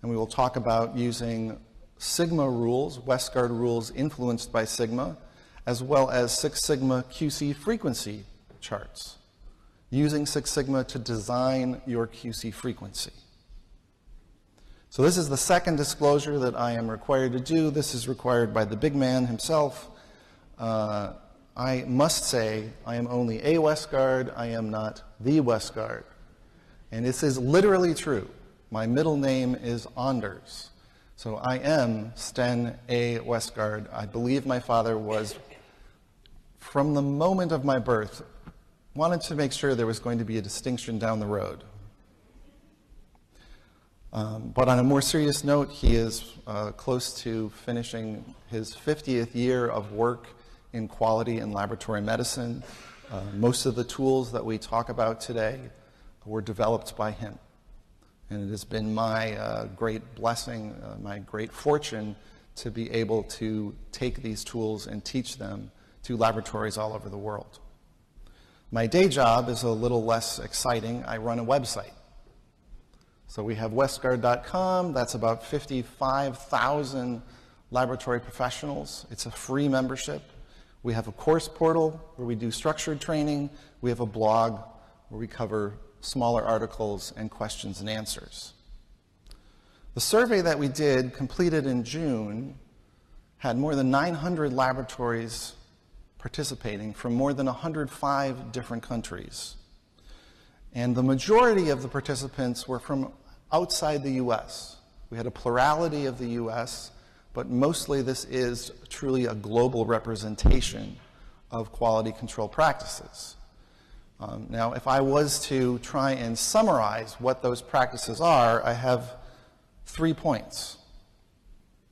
[SPEAKER 3] And we will talk about using Sigma rules, Westgard rules influenced by Sigma, as well as Six Sigma QC frequency charts, using Six Sigma to design your QC frequency. So this is the second disclosure that I am required to do. This is required by the big man himself. I must say I am only a Westgard. I am not the Westgard. And this is literally true. My middle name is Anders. So I am Sten A. Westgard. I believe my father was, from the moment of my birth, wanted to make sure there was going to be a distinction down the road. But on a more serious note, he is close to finishing his 50th year of work in quality and laboratory medicine. Most of the tools that we talk about today were developed by him. And it has been my great blessing, my great fortune to be able to take these tools and teach them to laboratories all over the world. My day job is a little less exciting. I run a website. So we have Westgard.com. That's about 55,000 laboratory professionals. It's a free membership. We have a course portal where we do structured training. We have a blog where we cover smaller articles and questions and answers. The survey that we did, completed in June, had more than 900 laboratories participating from more than 105 different countries. And the majority of the participants were from outside the US. We had a plurality of the US, but mostly this is truly a global representation of quality control practices. Now, if I was to try and summarize what those practices are, I have 3 points: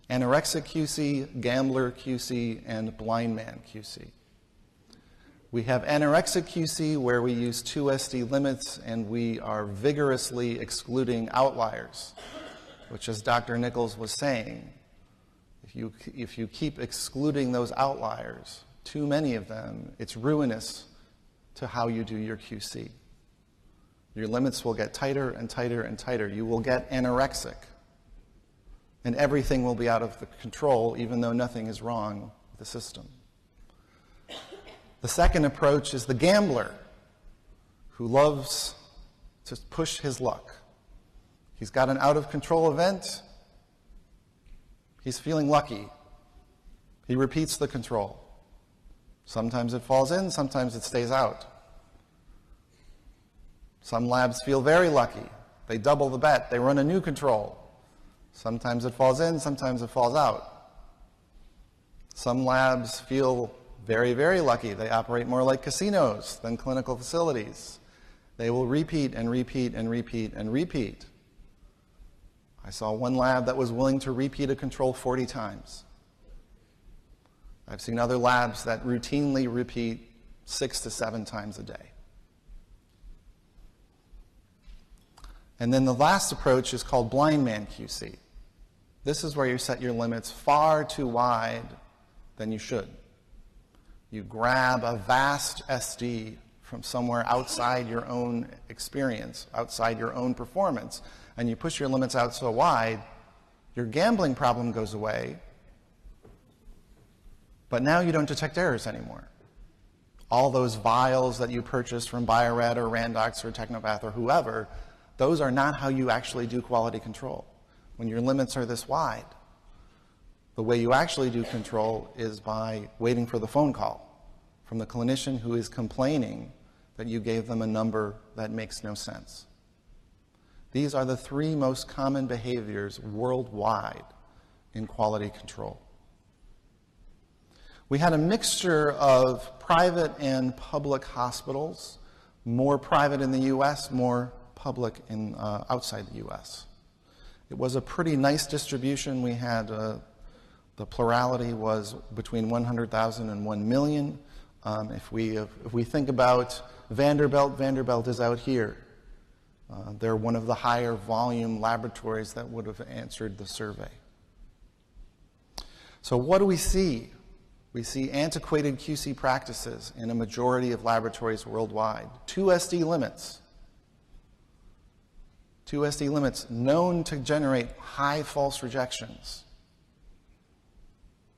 [SPEAKER 3] anorexic QC, gambler QC, and blind man QC. We have anorexic QC, where we use 2SD limits and we are vigorously excluding outliers, which, as Dr. Nichols was saying, if you keep excluding those outliers, too many of them, it's ruinous to how you do your QC. Your limits will get tighter and tighter and tighter. You will get anorexic, and everything will be out of control, even though nothing is wrong with the system. The second approach is the gambler, who loves to push his luck. He's got an out-of-control event. He's feeling lucky. He repeats the control. Sometimes it falls in, sometimes it stays out. Some labs feel very lucky. They double the bet. They run a new control. Sometimes it falls in, sometimes it falls out. Some labs feel very, very lucky. They operate more like casinos than clinical facilities. They will repeat and repeat and repeat and repeat. I saw one lab that was willing to repeat a control 40 times. I've seen other labs that routinely repeat 6 to 7 times a day. And then the last approach is called blind man QC. This is where you set your limits far too wide than you should. You grab a vast SD from somewhere outside your own experience, outside your own performance, and you push your limits out so wide, your gambling problem goes away, but now you don't detect errors anymore. All those vials that you purchased from Bio-Rad or Randox or Technopath or whoever, those are not how you actually do quality control. When your limits are this wide, the way you actually do control is by waiting for the phone call from the clinician who is complaining that you gave them a number that makes no sense. These are the 3 most common behaviors worldwide in quality control. We had a mixture of private and public hospitals, more private in the US, more public in outside the US. It was a pretty nice distribution. We had, the plurality was between 100,000 and 1 million. If we think about Vanderbilt, Vanderbilt is out here. They're one of the higher volume laboratories that would have answered the survey. So what do we see? We see antiquated QC practices in a majority of laboratories worldwide. 2SD limits. 2SD limits known to generate high false rejections.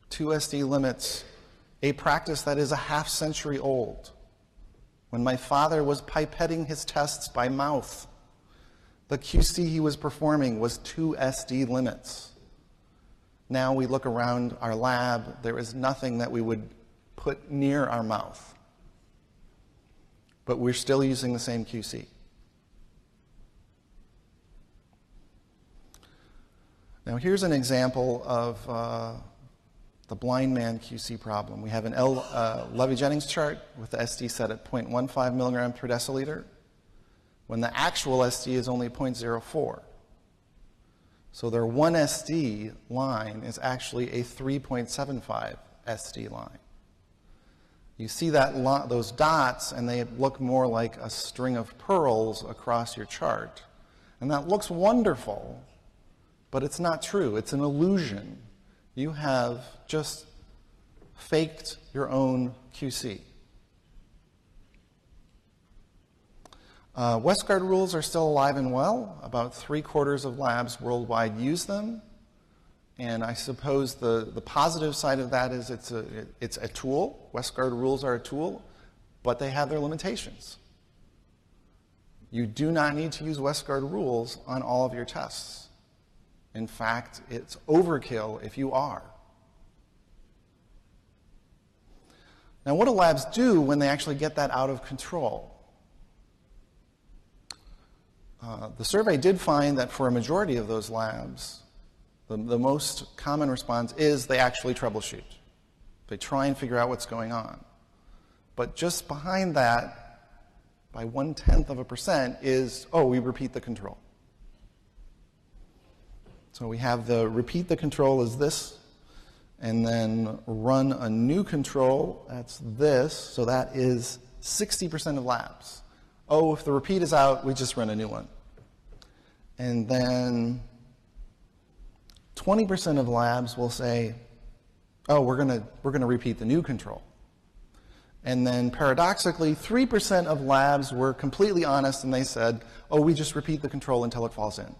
[SPEAKER 3] 2SD limits, a practice that is a half-century old. When my father was pipetting his tests by mouth, the QC he was performing was 2SD limits. Now we look around our lab, there is nothing that we would put near our mouth. But we're still using the same QC. Now here's an example of the blind man QC problem. We have an Levy-Jennings chart with the SD set at 0.15 milligrams per deciliter, when the actual SD is only 0.04. So their 1 SD line is actually a 3.75 SD line. You see that those dots, and they look more like a string of pearls across your chart. And that looks wonderful, but it's not true. It's an illusion. You have just faked your own QC. Westgard rules are still alive and well. About 3/4 of labs worldwide use them. And I suppose the positive side of that is it's a tool. Westgard rules are a tool, but they have their limitations. You do not need to use Westgard rules on all of your tests. In fact, it's overkill if you are. Now, what do labs do when they actually get that out of control? The survey did find that for a majority of those labs, the most common response is they actually troubleshoot. They try and figure out what's going on. But just behind that, by 0.1% is, oh, we repeat the control. So we have the repeat the control is this, and then run a new control, that's this, so that is 60% of labs. Oh, if the repeat is out, we just run a new one. And then 20% of labs will say, oh, we're going to repeat the new control. And then paradoxically, 3% of labs were completely honest and they said, oh, we just repeat the control until it falls in.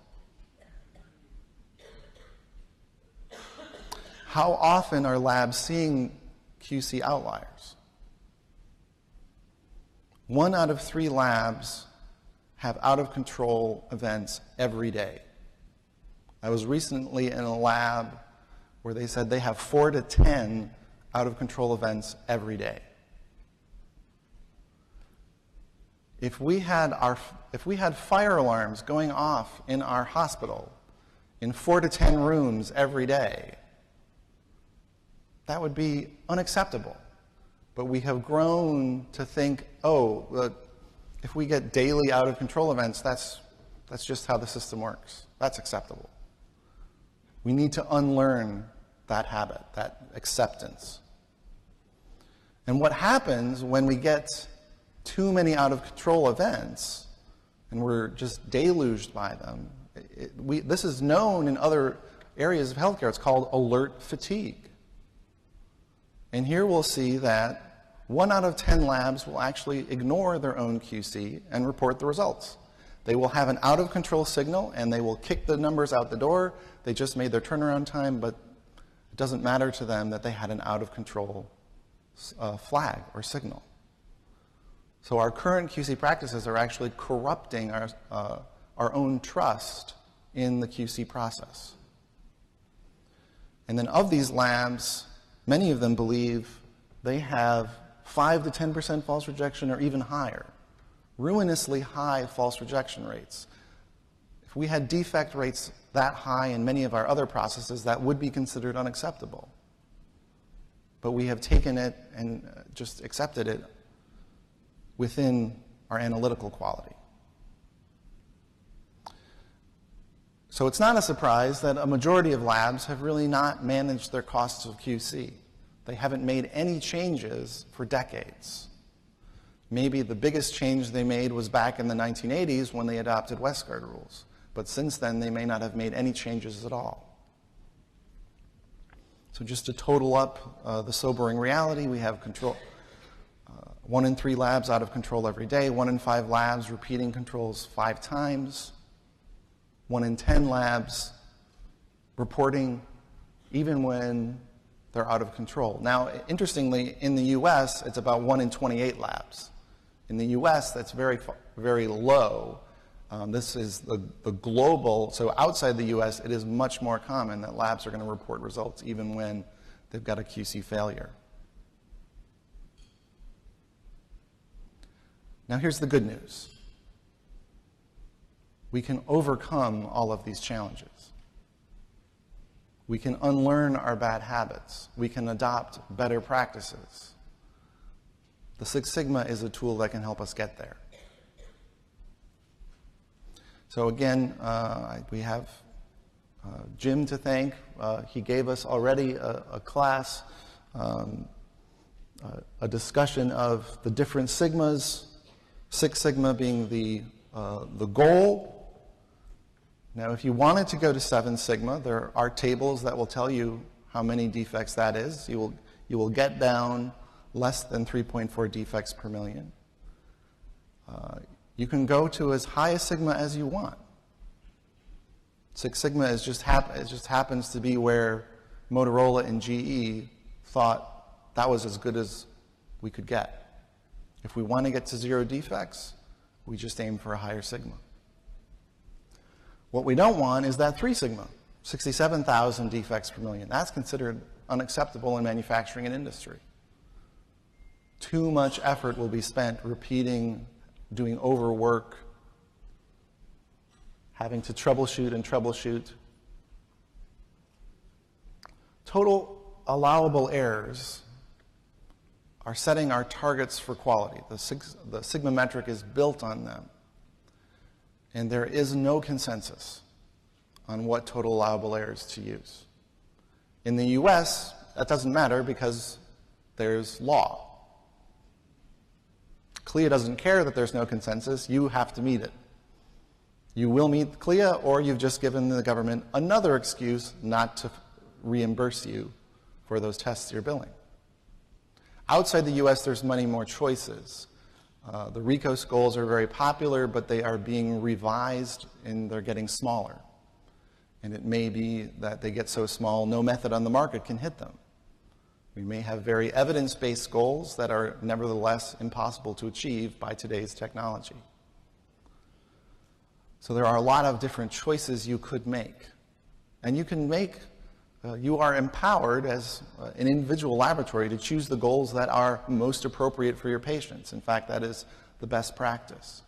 [SPEAKER 3] How often are labs seeing QC outliers? 1 out of 3 labs have out-of-control events every day. I was recently in a lab where they said they have 4 to 10 out-of-control events every day. If we had fire alarms going off in our hospital in 4 to 10 rooms every day, that would be unacceptable. But we have grown to think, oh, if we get daily out-of-control events, that's just how the system works. That's acceptable. We need to unlearn that habit, that acceptance. And what happens when we get too many out-of-control events, and we're just deluged by them, this is known in other areas of healthcare. It's called alert fatigue. And here we'll see that 1 out of 10 labs will actually ignore their own QC and report the results. They will have an out-of-control signal, and they will kick the numbers out the door. They just made their turnaround time, but it doesn't matter to them that they had an out-of-control flag or signal. So our current QC practices are actually corrupting our own trust in the QC process. And then of these labs, many of them believe they have 5 to 10% false rejection or even higher. Ruinously high false rejection rates. If we had defect rates that high in many of our other processes, that would be considered unacceptable. But we have taken it and just accepted it within our analytical quality. So it's not a surprise that a majority of labs have really not managed their costs of QC. They haven't made any changes for decades. Maybe the biggest change they made was back in the 1980s when they adopted Westgard rules. But since then, they may not have made any changes at all. So just to total up the sobering reality, we have control. 1 in 3 labs out of control every day, 1 in 5 labs repeating controls 5 times, 1 in 10 labs reporting even when they're out of control. Now, interestingly, in the US, it's about 1 in 28 labs. In the US, that's very, very low. This is the global, so outside the US, it is much more common that labs are going to report results even when they've got a QC failure. Now, here's the good news. We can overcome all of these challenges. We can unlearn our bad habits. We can adopt better practices. The Six Sigma is a tool that can help us get there. So again, we have Jim to thank. He gave us already a class, a discussion of the different sigmas, Six Sigma being the goal. Now, if you wanted to go to 7 Sigma, there are tables that will tell you how many defects that is. You will get down less than 3.4 defects per million. You can go to as high a Sigma as you want. Six Sigma is just it just happens to be where Motorola and GE thought that was as good as we could get. If we want to get to 0 defects, we just aim for a higher Sigma. What we don't want is that 3 Sigma, 67,000 defects per million. That's considered unacceptable in manufacturing and industry. Too much effort will be spent repeating, doing overwork, having to troubleshoot and troubleshoot. Total allowable errors are setting our targets for quality. The Sigma metric is built on them. And there is no consensus on what total allowable errors to use. In the US, that doesn't matter because there's law. CLIA doesn't care that there's no consensus. You have to meet it. You will meet CLIA, or you've just given the government another excuse not to reimburse you for those tests you're billing. Outside the US, there's many more choices. The RICOS goals are very popular, but they are being revised and they're getting smaller. And it may be that they get so small, no method on the market can hit them. We may have very evidence-based goals that are nevertheless impossible to achieve by today's technology. So there are a lot of different choices you could make. And you can make, you are empowered as an individual laboratory to choose the goals that are most appropriate for your patients. In fact, that is the best practice.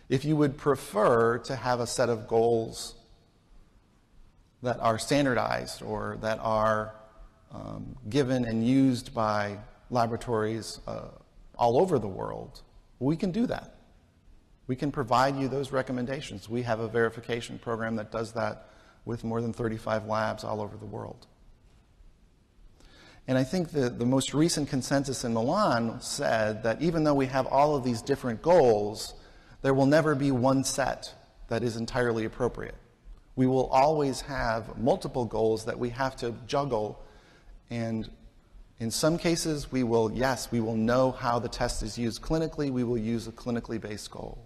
[SPEAKER 3] If you would prefer to have a set of goals that are standardized or that are given and used by laboratories all over the world, we can do that. We can provide you those recommendations. We have a verification program that does that with more than 35 labs all over the world. And I think the most recent consensus in Milan said that even though we have all of these different goals, there will never be one set that is entirely appropriate. We will always have multiple goals that we have to juggle, and in some cases we will know how the test is used clinically. We will use a clinically based goal.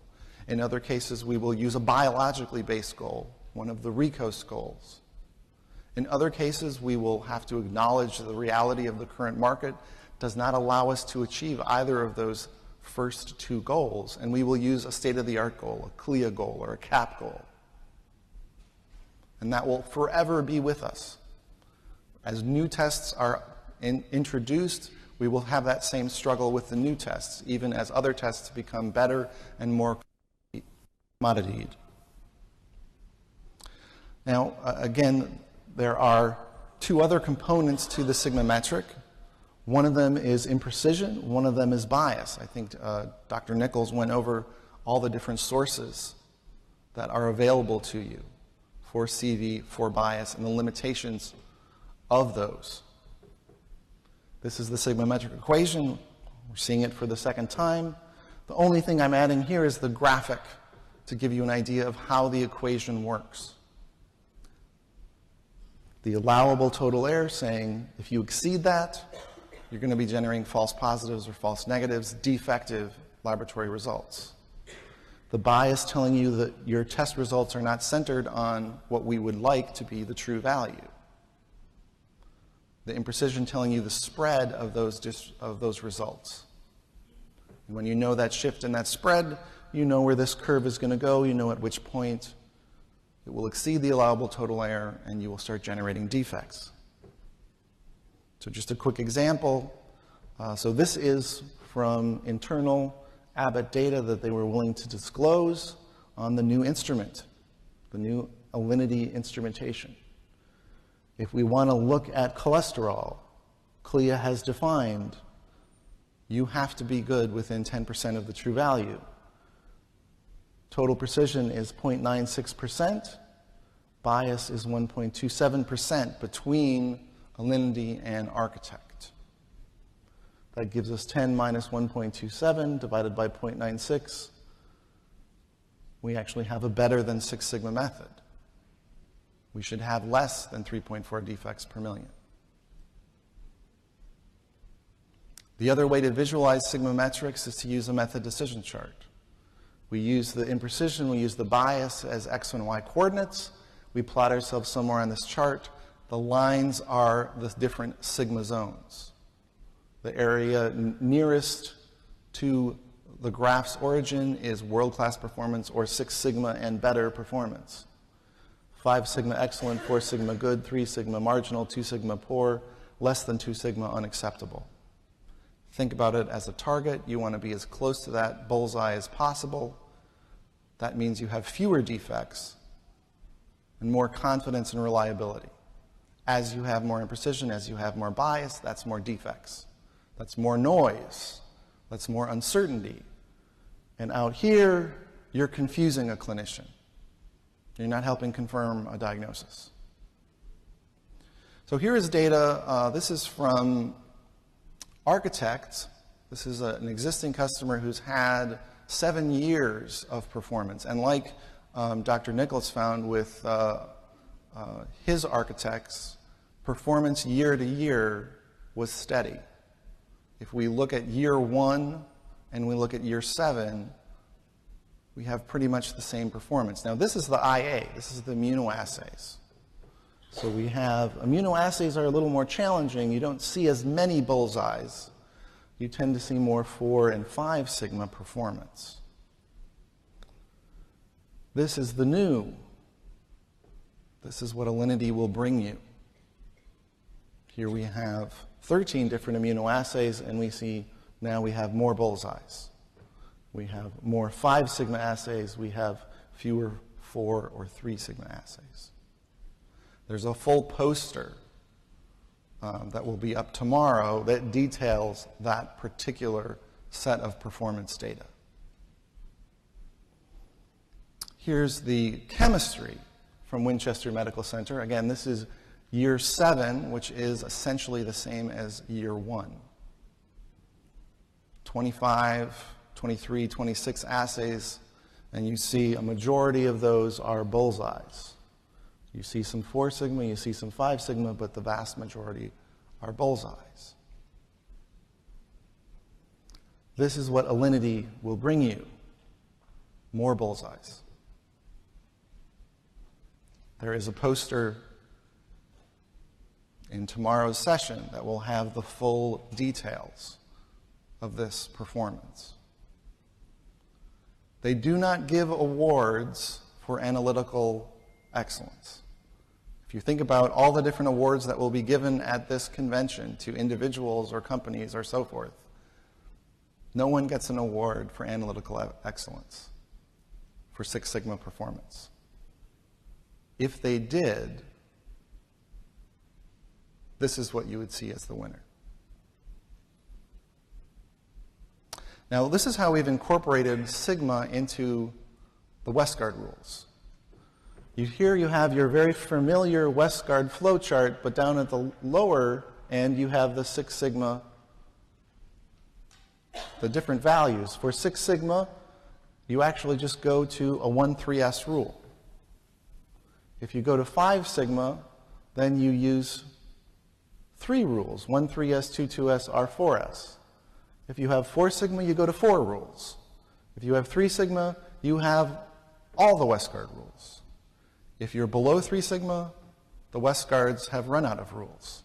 [SPEAKER 3] In other cases, we will use a biologically based goal, one of the RICOS goals. In other cases, we will have to acknowledge the reality of the current market does not allow us to achieve either of those first 2 goals, and we will use a state-of-the-art goal, a CLIA goal, or a CAP goal. And that will forever be with us. As new tests are introduced, we will have that same struggle with the new tests, even as other tests become better and more commoditied. Now, again, there are 2 other components to the Sigma metric. One of them is imprecision, one of them is bias. I think Dr. Nichols went over all the different sources that are available to you for CV, for bias, and the limitations of those. This is the Sigma metric equation. We're seeing it for the second time. The only thing I'm adding here is the graphic to give you an idea of how the equation works. The allowable total error saying if you exceed that, you're going to be generating false positives or false negatives, defective laboratory results. The bias telling you that your test results are not centered on what we would like to be the true value. The imprecision telling you the spread of those results. And when you know that shift in that spread, you know where this curve is going to go, you know at which point it will exceed the allowable total error and you will start generating defects. So just a quick example. So this is from internal Abbott data that they were willing to disclose on the new instrument, the new Alinity instrumentation. If we want to look at cholesterol, CLIA has defined you have to be good within 10% of the true value. Total precision is 0.96%. Bias is 1.27% between Alinity and Architect. That gives us 10 minus 1.27 divided by 0.96. We actually have a better than Six Sigma method. We should have less than 3.4 defects per million. The other way to visualize sigma metrics is to use a method decision chart. We use the imprecision, we use the bias as x and y coordinates. We plot ourselves somewhere on this chart. The lines are the different sigma zones. The area nearest to the graph's origin is world-class performance or 6 sigma and better performance. 5 sigma excellent, 4 sigma good, 3 sigma marginal, 2 sigma poor, less than 2 sigma unacceptable. Think about it as a target. You want to be as close to that bullseye as possible. That means you have fewer defects and more confidence and reliability. As you have more imprecision, as you have more bias, that's more defects. That's more noise. That's more uncertainty. And out here, you're confusing a clinician. You're not helping confirm a diagnosis. So here is data. This is from Architect. This is an existing customer who's had 7 years of performance. And like Dr. Nichols found with his architects, performance year to year was steady. If we look at year 1 and we look at year 7, we have pretty much the same performance. Now this is the IA, this is the immunoassays. So we have, immunoassays are a little more challenging. You don't see as many bullseyes. You tend to see more 4 and 5 sigma performance. This is the new. This is what Alinity will bring you. Here we have 13 different immunoassays, and we see now we have more bullseyes. We have more 5 sigma assays. We have fewer 4 or 3 sigma assays. There's a full poster that will be up tomorrow that details that particular set of performance data. Here's the chemistry from Winchester Medical Center. Again, this is year 7, which is essentially the same as year 1. 25, 23, 26 assays, and you see a majority of those are bullseyes. You see some 4 sigma, you see some 5 sigma, but the vast majority are bullseyes. This is what Alinity will bring you, more bullseyes. There is a poster in tomorrow's session that will have the full details of this performance. They do not give awards for analytical excellence. If you think about all the different awards that will be given at this convention to individuals or companies or so forth, no one gets an award for analytical excellence, for Six Sigma performance. If they did, this is what you would see as the winner. Now, this is how we've incorporated Sigma into the Westgard rules. Here you have your very familiar Westgard flowchart, but down at the lower end you have the Six Sigma, the different values. For Six Sigma, you actually just go to a 1-3S rule. If you go to 5 sigma, then you use 3 rules, 1-3S, 2-2S, R4S. If you have 4 sigma, you go to 4 rules. If you have 3 sigma, you have all the Westgard rules. If you're below 3 sigma, the Westgards have run out of rules.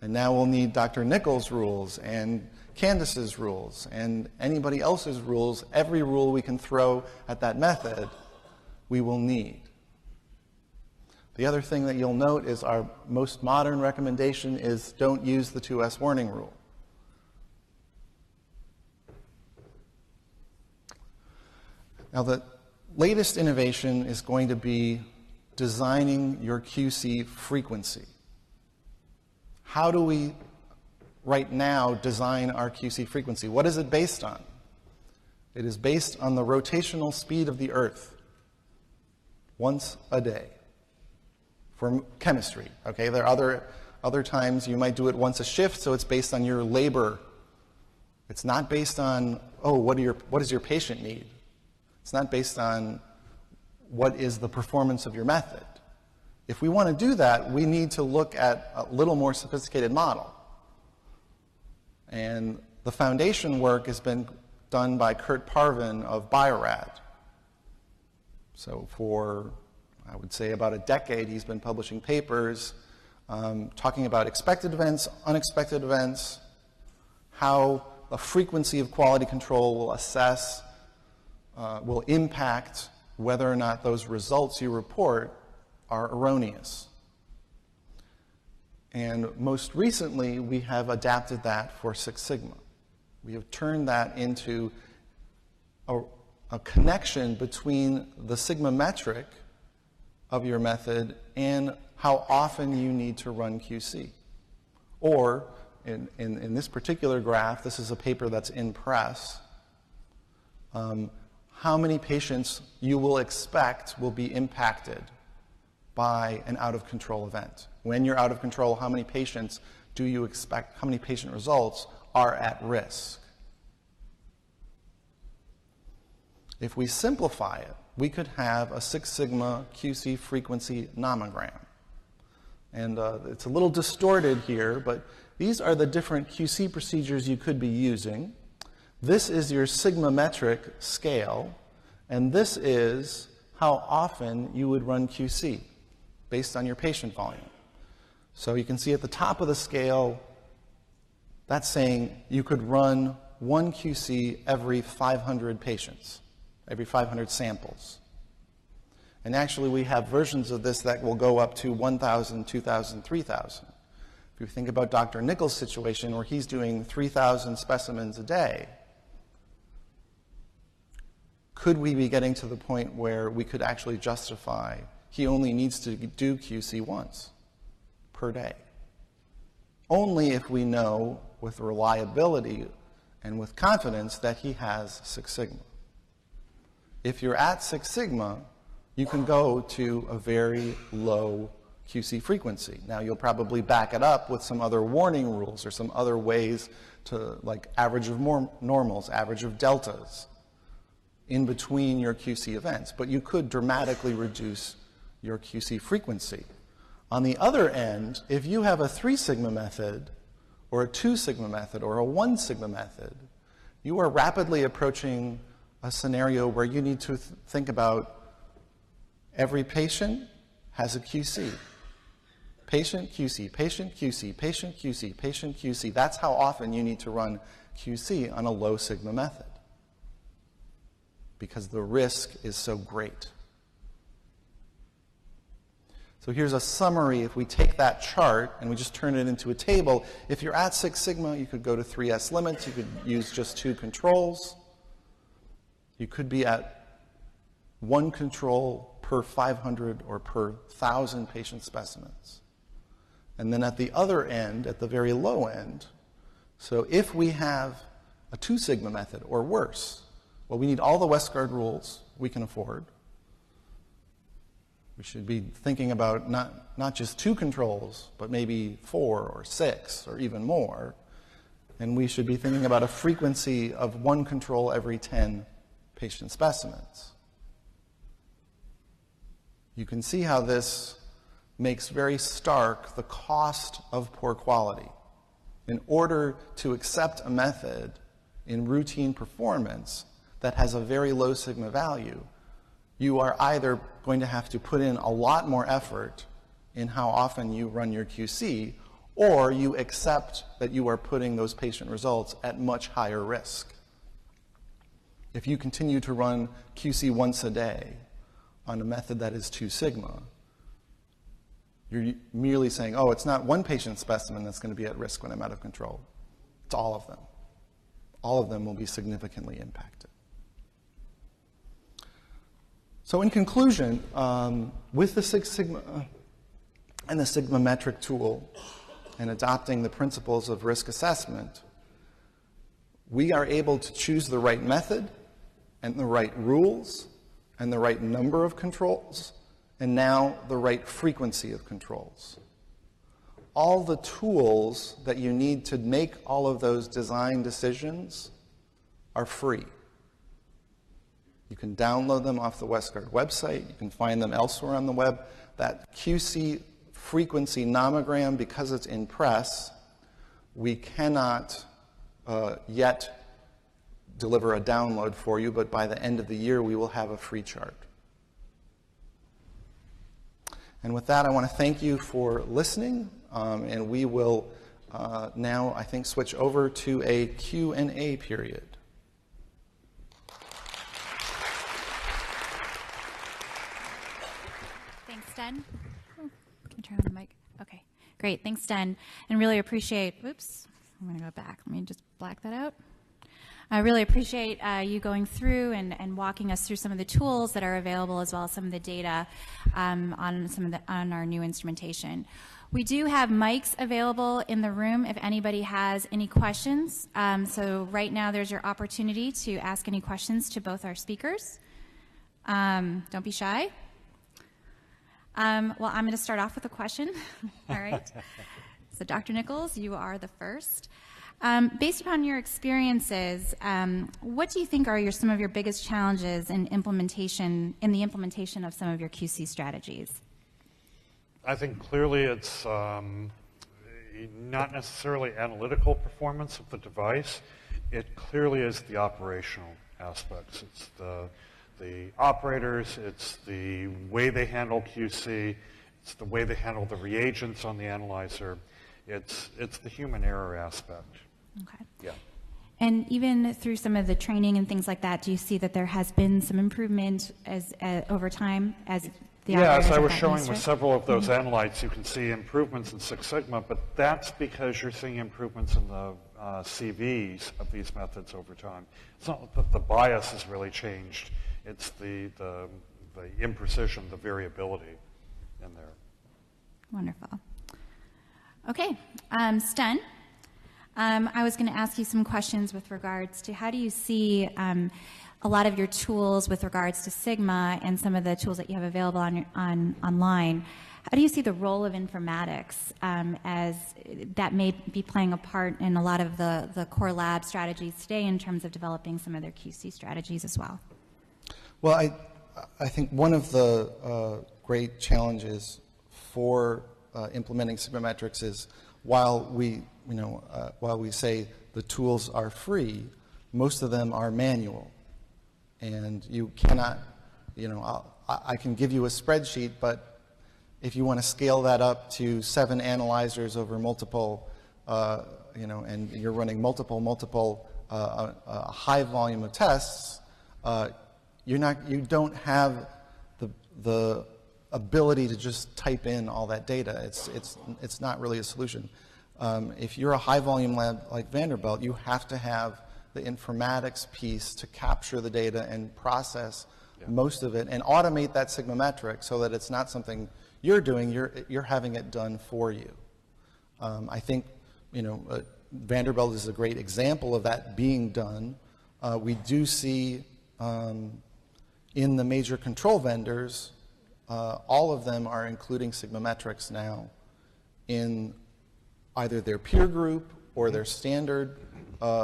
[SPEAKER 3] And now we'll need Dr. Nichols' rules and Candace's rules and anybody else's rules. Every rule we can throw at that method, we will need. The other thing that you'll note is our most modern recommendation is don't use the 2S warning rule. Now, the latest innovation is going to be designing your QC frequency. how do we right now design our QC frequency? What is it based on? It is based on the rotational speed of the Earth once a day for chemistry. Okay, there are other times you might do it once a shift, so it's based on your labor. It's not based on, oh, what does your patient need? It's not based on what is the performance of your method. If we want to do that, we need to look at a little more sophisticated model. And the foundation work has been done by Kurt Parvin of Bio-Rad. So for, I would say, about a decade, he's been publishing papers talking about expected events, unexpected events, how the frequency of quality control will assess, will impact whether or not those results you report are erroneous. And most recently, we have adapted that for Six Sigma. We have turned that into a connection between the sigma metric of your method and how often you need to run QC. Or, in this particular graph, this is a paper that's in press, how many patients you will expect will be impacted by an out-of-control event. When you're out of control, how many patients do you expect, how many patient results are at risk? If we simplify it, we could have a Six Sigma QC frequency nomogram. And it's a little distorted here, but these are the different QC procedures you could be using. This is your sigma metric scale, and this is how often you would run QC based on your patient volume. So you can see at the top of the scale, that's saying you could run one QC every 500 patients, every 500 samples. And actually, we have versions of this that will go up to 1,000, 2,000, 3,000. If you think about Dr. Nichols' situation where he's doing 3,000 specimens a day, could we be getting to the point where we could actually justify he only needs to do QC once per day? Only if we know with reliability and with confidence that he has Six Sigma. If you're at Six Sigma, you can go to a very low QC frequency. Now, you'll probably back it up with some other warning rules or some other ways to, like average of normals, average of deltas in between your QC events. But you could dramatically reduce your QC frequency. On the other end, if you have a 3 sigma method or a 2 sigma method or a 1 sigma method, you are rapidly approaching a scenario where you need to think about every patient has a QC. Patient QC, patient QC, patient QC, patient QC. That's how often you need to run QC on a low sigma method because the risk is so great. So here's a summary. If we take that chart and we just turn it into a table, if you're at Six Sigma, you could go to 3S limits. You could use just 2 controls. You could be at 1 control per 500 or per 1,000 patient specimens. And then at the other end, at the very low end, so if we have a 2 sigma method or worse, well, we need all the Westgard rules we can afford. We should be thinking about not just 2 controls, but maybe 4 or 6 or even more. And we should be thinking about a frequency of 1 control every 10 patient specimens. You can see how this makes very stark the cost of poor quality. In order to accept a method in routine performance that has a very low sigma value, you are either going to have to put in a lot more effort in how often you run your QC, or you accept that you are putting those patient results at much higher risk. If you continue to run QC once a day on a method that is 2 sigma, you're merely saying, oh, it's not 1 patient specimen that's going to be at risk when I'm out of control. It's all of them. All of them will be significantly impacted. So in conclusion, with the Six Sigma and the sigma metric tool, and adopting the principles of risk assessment, we are able to choose the right method and the right rules and the right number of controls, and now the right frequency of controls. All the tools that you need to make all of those design decisions are free. You can download them off the Westgard website. You can find them elsewhere on the web. That QC frequency nomogram, because it's in press, we cannot yet deliver a download for you, but by the end of the year, we will have a free chart. And with that, I want to thank you for listening, and we will now, I think, switch over to a Q&A period.
[SPEAKER 1] Thanks, Den. Can you turn on the mic? Okay, great. Thanks, Den. And really appreciate, oops, I'm going to go back. Let me just black that out. I really appreciate you going through and walking us through some of the tools that are available, as well as some of the data on our new instrumentation. We do have mics available in the room if anybody has any questions. So right now there's your opportunity to ask any questions to both our speakers. Don't be shy. Well, I'm going to start off with a question. All right. So Dr. Nichols, you are the first. Based upon your experiences, what do you think are some of your biggest challenges in the implementation of some of your QC strategies?
[SPEAKER 2] I think clearly it's not necessarily analytical performance of the device. It clearly is the operational aspects. It's the operators, it's the way they handle QC, it's the way they handle the reagents on the analyzer. It's the human error aspect.
[SPEAKER 1] Okay.
[SPEAKER 2] Yeah.
[SPEAKER 1] And even through some of the training and things like that, do you see that there has been some improvement over time as the
[SPEAKER 2] Yeah, as I
[SPEAKER 1] operators
[SPEAKER 2] was
[SPEAKER 1] have
[SPEAKER 2] showing
[SPEAKER 1] gotten
[SPEAKER 2] with
[SPEAKER 1] used to it?
[SPEAKER 2] several of those analytes, you can see improvements in Six Sigma, but that's because you're seeing improvements in the CVs of these methods over time. It's not that the bias has really changed. It's the imprecision, the variability in there.
[SPEAKER 1] Wonderful. Okay, Sten, I was going to ask you some questions with regards to how do you see a lot of your tools with regards to Sigma and some of the tools that you have available online. How do you see the role of informatics as that may be playing a part in a lot of the core lab strategies today in terms of developing some of their QC strategies as well?
[SPEAKER 3] Well, I think one of the great challenges for implementing Sigmametrics is while we say the tools are free, most of them are manual, and you cannot, I can give you a spreadsheet, but if you want to scale that up to 7 analyzers over multiple, and you're running multiple high volume of tests, you don't have the ability to just type in all that data. It's not really a solution. If you're a high volume lab like Vanderbilt, you have to have the informatics piece to capture the data and process most of it and automate that Sigmametric so that it's not something you're doing, you're having it done for you. I think Vanderbilt is a great example of that being done. We do see in the major control vendors, all of them are including Sigmametrics now in either their peer group or their standard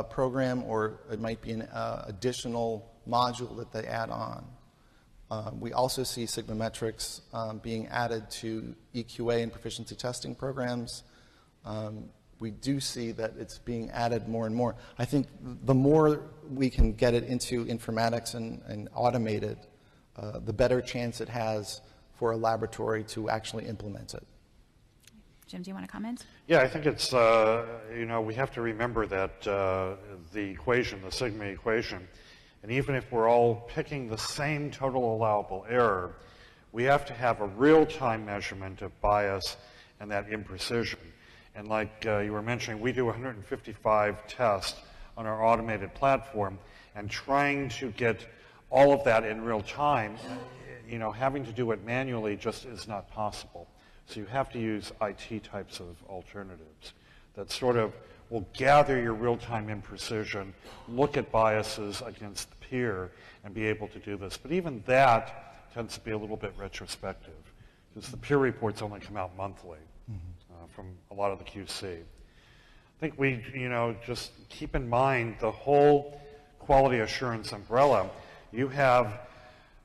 [SPEAKER 3] program, or it might be an additional module that they add on. We also see Sigmametrics being added to EQA and proficiency testing programs. We do see that it's being added more and more. I think the more we can get it into informatics and automate it, the better chance it has for a laboratory to actually implement it.
[SPEAKER 1] Jim, do you want to comment?
[SPEAKER 2] Yeah, I think it's, we have to remember that the equation, the sigma equation, and even if we're all picking the same total allowable error, we have to have a real-time measurement of bias and that imprecision. And like you were mentioning, we do 155 tests on our automated platform, and trying to get all of that in real time, having to do it manually just is not possible. So you have to use IT types of alternatives that sort of will gather your real-time imprecision, look at biases against the peer, and be able to do this. But even that tends to be a little bit retrospective, because the peer reports only come out monthly from a lot of the QC. I think we, just keep in mind the whole quality assurance umbrella. You have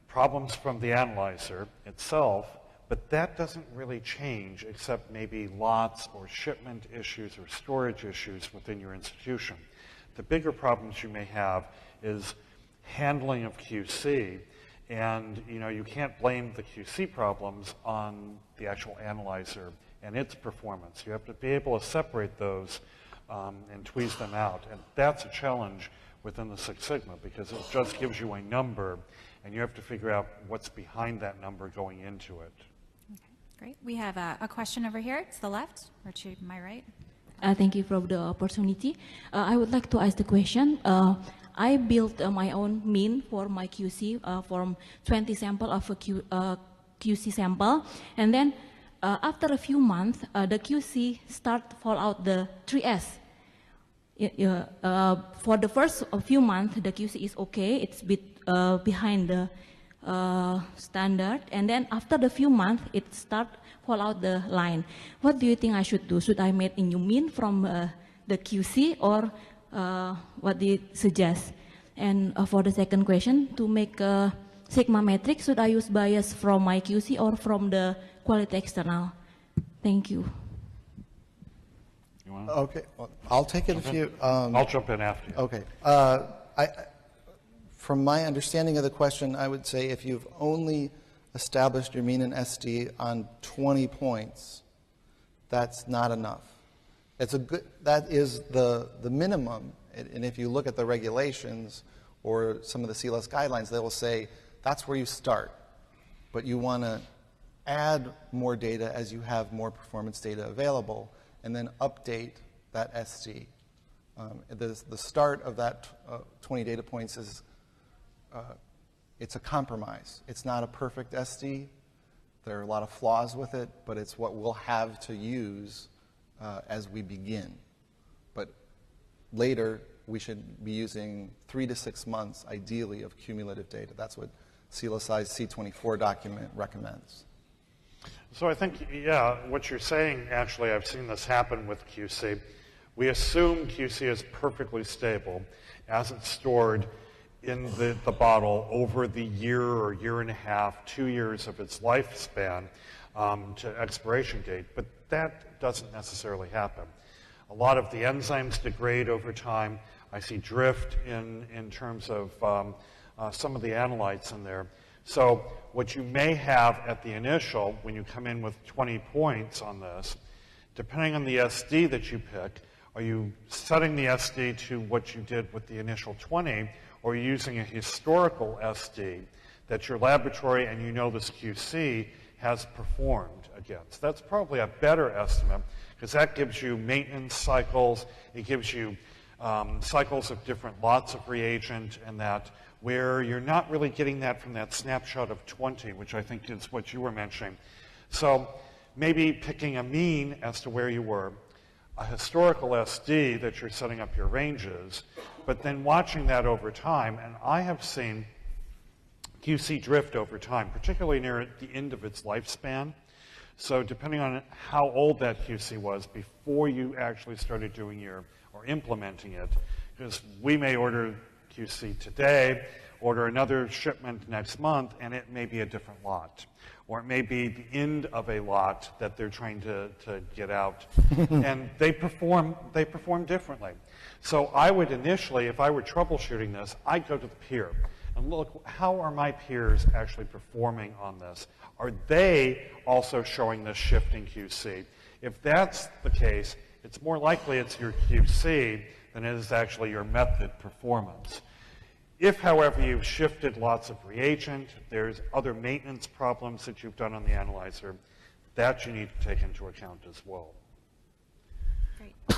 [SPEAKER 2] problems from the analyzer itself, but that doesn't really change except maybe lots or shipment issues or storage issues within your institution. The bigger problems you may have is handling of QC, and you can't blame the QC problems on the actual analyzer and its performance. You have to be able to separate those and tweeze them out, and that's a challenge within the Six Sigma, because it just gives you a number, and you have to figure out what's behind that number going into it.
[SPEAKER 1] Okay, great. We have a question over here to the left, or to my right.
[SPEAKER 4] Thank you for the opportunity. I would like to ask the question. I built my own mean for my QC from 20 sample of a QC sample, and then after a few months, the QC start fall out the 3S. For the first few months, the QC is okay. It's behind the standard, and then after the few months, it start fall out the line. What do you think I should do? Should I make a new mean from the QC, or what do you suggest? And for the second question, to make a sigma metric, should I use bias from my QC or from the quality external? Thank you.
[SPEAKER 3] Okay, well, I'll take it if you...
[SPEAKER 2] I'll jump in after you.
[SPEAKER 3] Okay. From my understanding of the question, I would say if you've only established your mean in SD on 20 points, that's not enough. That is the minimum, and if you look at the regulations or some of the CLS guidelines, they will say that's where you start, but you want to add more data as you have more performance data available, and then update that SD. The start of that 20 data points is, it's a compromise. It's not a perfect SD. There are a lot of flaws with it, but it's what we'll have to use as we begin. But later, we should be using 3 to 6 months, ideally, of cumulative data. That's what CLSI's C24 document recommends.
[SPEAKER 2] So I think, yeah, what you're saying, actually, I've seen this happen with QC. We assume QC is perfectly stable as it's stored in the bottle over the year or year and a half, 2 years of its lifespan to expiration date, but that doesn't necessarily happen. A lot of the enzymes degrade over time. I see drift in terms of some of the analytes in there. So what you may have at the initial, when you come in with 20 points on this, depending on the SD that you pick, are you setting the SD to what you did with the initial 20, or are you using a historical SD that your laboratory and this QC has performed against? That's probably a better estimate, because that gives you maintenance cycles, it gives you cycles of different lots of reagent, and that where you're not really getting that from that snapshot of 20, which I think is what you were mentioning. So maybe picking a mean as to where you were, a historical SD that you're setting up your ranges, but then watching that over time, and I have seen QC drift over time, particularly near the end of its lifespan. So depending on how old that QC was before you actually started doing or implementing it, because we may order QC today, order another shipment next month, and it may be a different lot. Or it may be the end of a lot that they're trying to get out. And they perform differently. So I would initially, if I were troubleshooting this, I'd go to the peer and look, how are my peers actually performing on this? Are they also showing this shift in QC? If that's the case, it's more likely it's your QC than it is actually your method performance. If, however, you've shifted lots of reagent, there's other maintenance problems that you've done on the analyzer, that you need to take into account as well.
[SPEAKER 1] Great. Do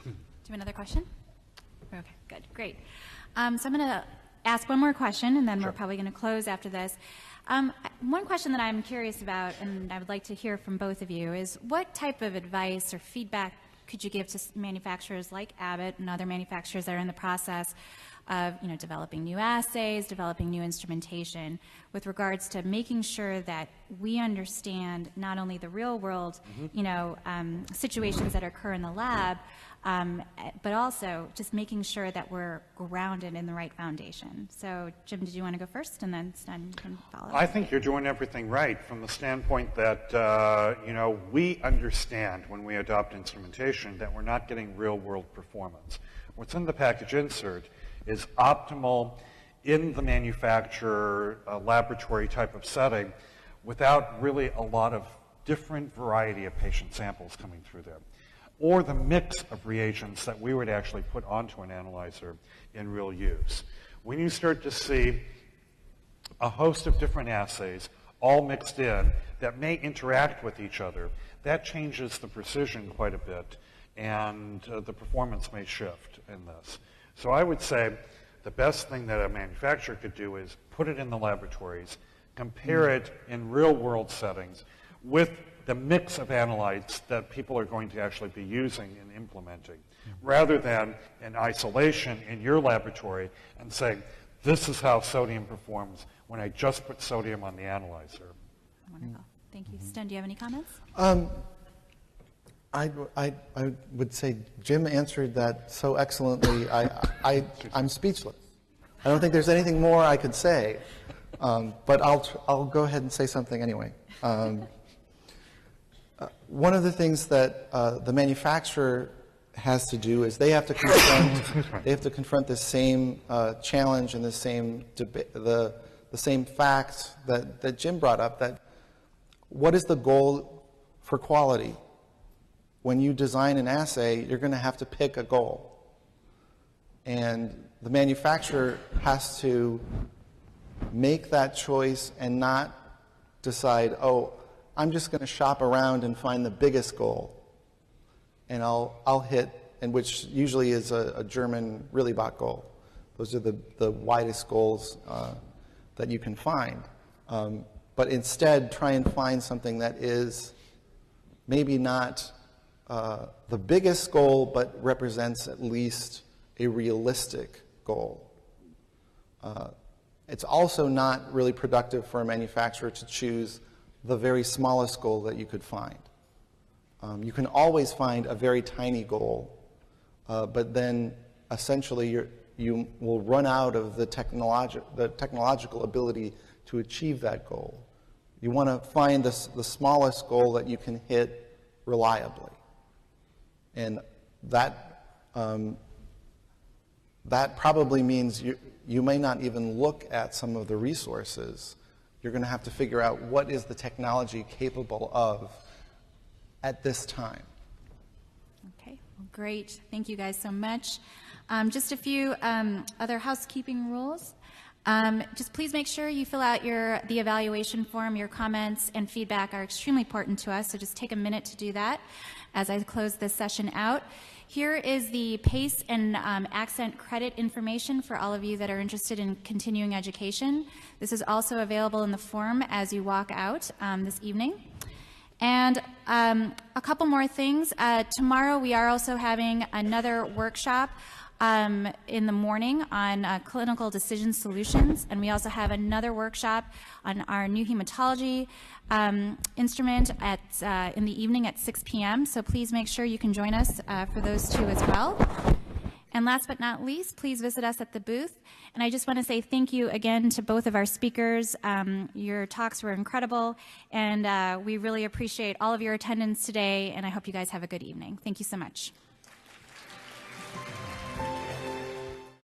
[SPEAKER 1] you have another question? Okay, good, great. So I'm going to ask one more question, and then we're probably going to close after this. One question that I'm curious about, and I would like to hear from both of you, is what type of advice or feedback could you give to manufacturers like Abbott and other manufacturers that are in the process of, you know, developing new assays, developing new instrumentation, with regards to making sure that we understand not only the real world, you know, situations that occur in the lab, but also just making sure that we're grounded in the right foundation. So, Jim, did you want to go first, and then Stan, you can follow?
[SPEAKER 2] I think you're doing everything right from the standpoint that, you know, we understand when we adopt instrumentation that we're not getting real-world performance. What's in the package insert is optimal in the manufacturer laboratory type of setting without really a lot of different variety of patient samples coming through there, or the mix of reagents that we would actually put onto an analyzer in real use. When you start to see a host of different assays all mixed in that may interact with each other, that changes the precision quite a bit, and the performance may shift in this. So I would say the best thing that a manufacturer could do is put it in the laboratories, compare it in real-world settings with the mix of analytes that people are going to actually be using and implementing, rather than in isolation in your laboratory and saying, this is how sodium performs when I just put sodium on the analyzer.
[SPEAKER 1] Wonderful. Thank you. Sten, do you have any comments?
[SPEAKER 3] I would say Jim answered that so excellently. I'm speechless. I don't think there's anything more I could say, but I'll go ahead and say something anyway. One of the things that the manufacturer has to do is they have to confront the same challenge and the same the same fact that Jim brought up. That what is the goal for quality? When you design an assay, you're going to have to pick a goal. And the manufacturer has to make that choice and not decide, oh, I'm just going to shop around and find the biggest goal. And I'll hit, and which usually is a German Really-Bot goal. Those are the widest goals that you can find. But instead, try and find something that is maybe not the biggest goal, but represents at least a realistic goal. It's also not really productive for a manufacturer to choose the very smallest goal that you could find. You can always find a very tiny goal, but then essentially you will run out of the technological ability to achieve that goal. You want to find the smallest goal that you can hit reliably. And that probably means you may not even look at some of the resources. You're going to have to figure out what is the technology capable of at this time.
[SPEAKER 1] Okay, well, great. Thank you guys so much. Just a few other housekeeping rules. Just please make sure you fill out the evaluation form. Your comments and feedback are extremely important to us, so just take a minute to do that as I close this session out. Here is the PACE and accent credit information for all of you that are interested in continuing education. This is also available in the form as you walk out this evening. And a couple more things. Tomorrow we are also having another workshop in the morning on clinical decision solutions, and we also have another workshop on our new hematology instrument in the evening at 6 p.m. So please make sure you can join us for those two as well. And last but not least, please visit us at the booth. And I just want to say thank you again to both of our speakers. Your talks were incredible, and we really appreciate all of your attendance today, and I hope you guys have a good evening. Thank you so much.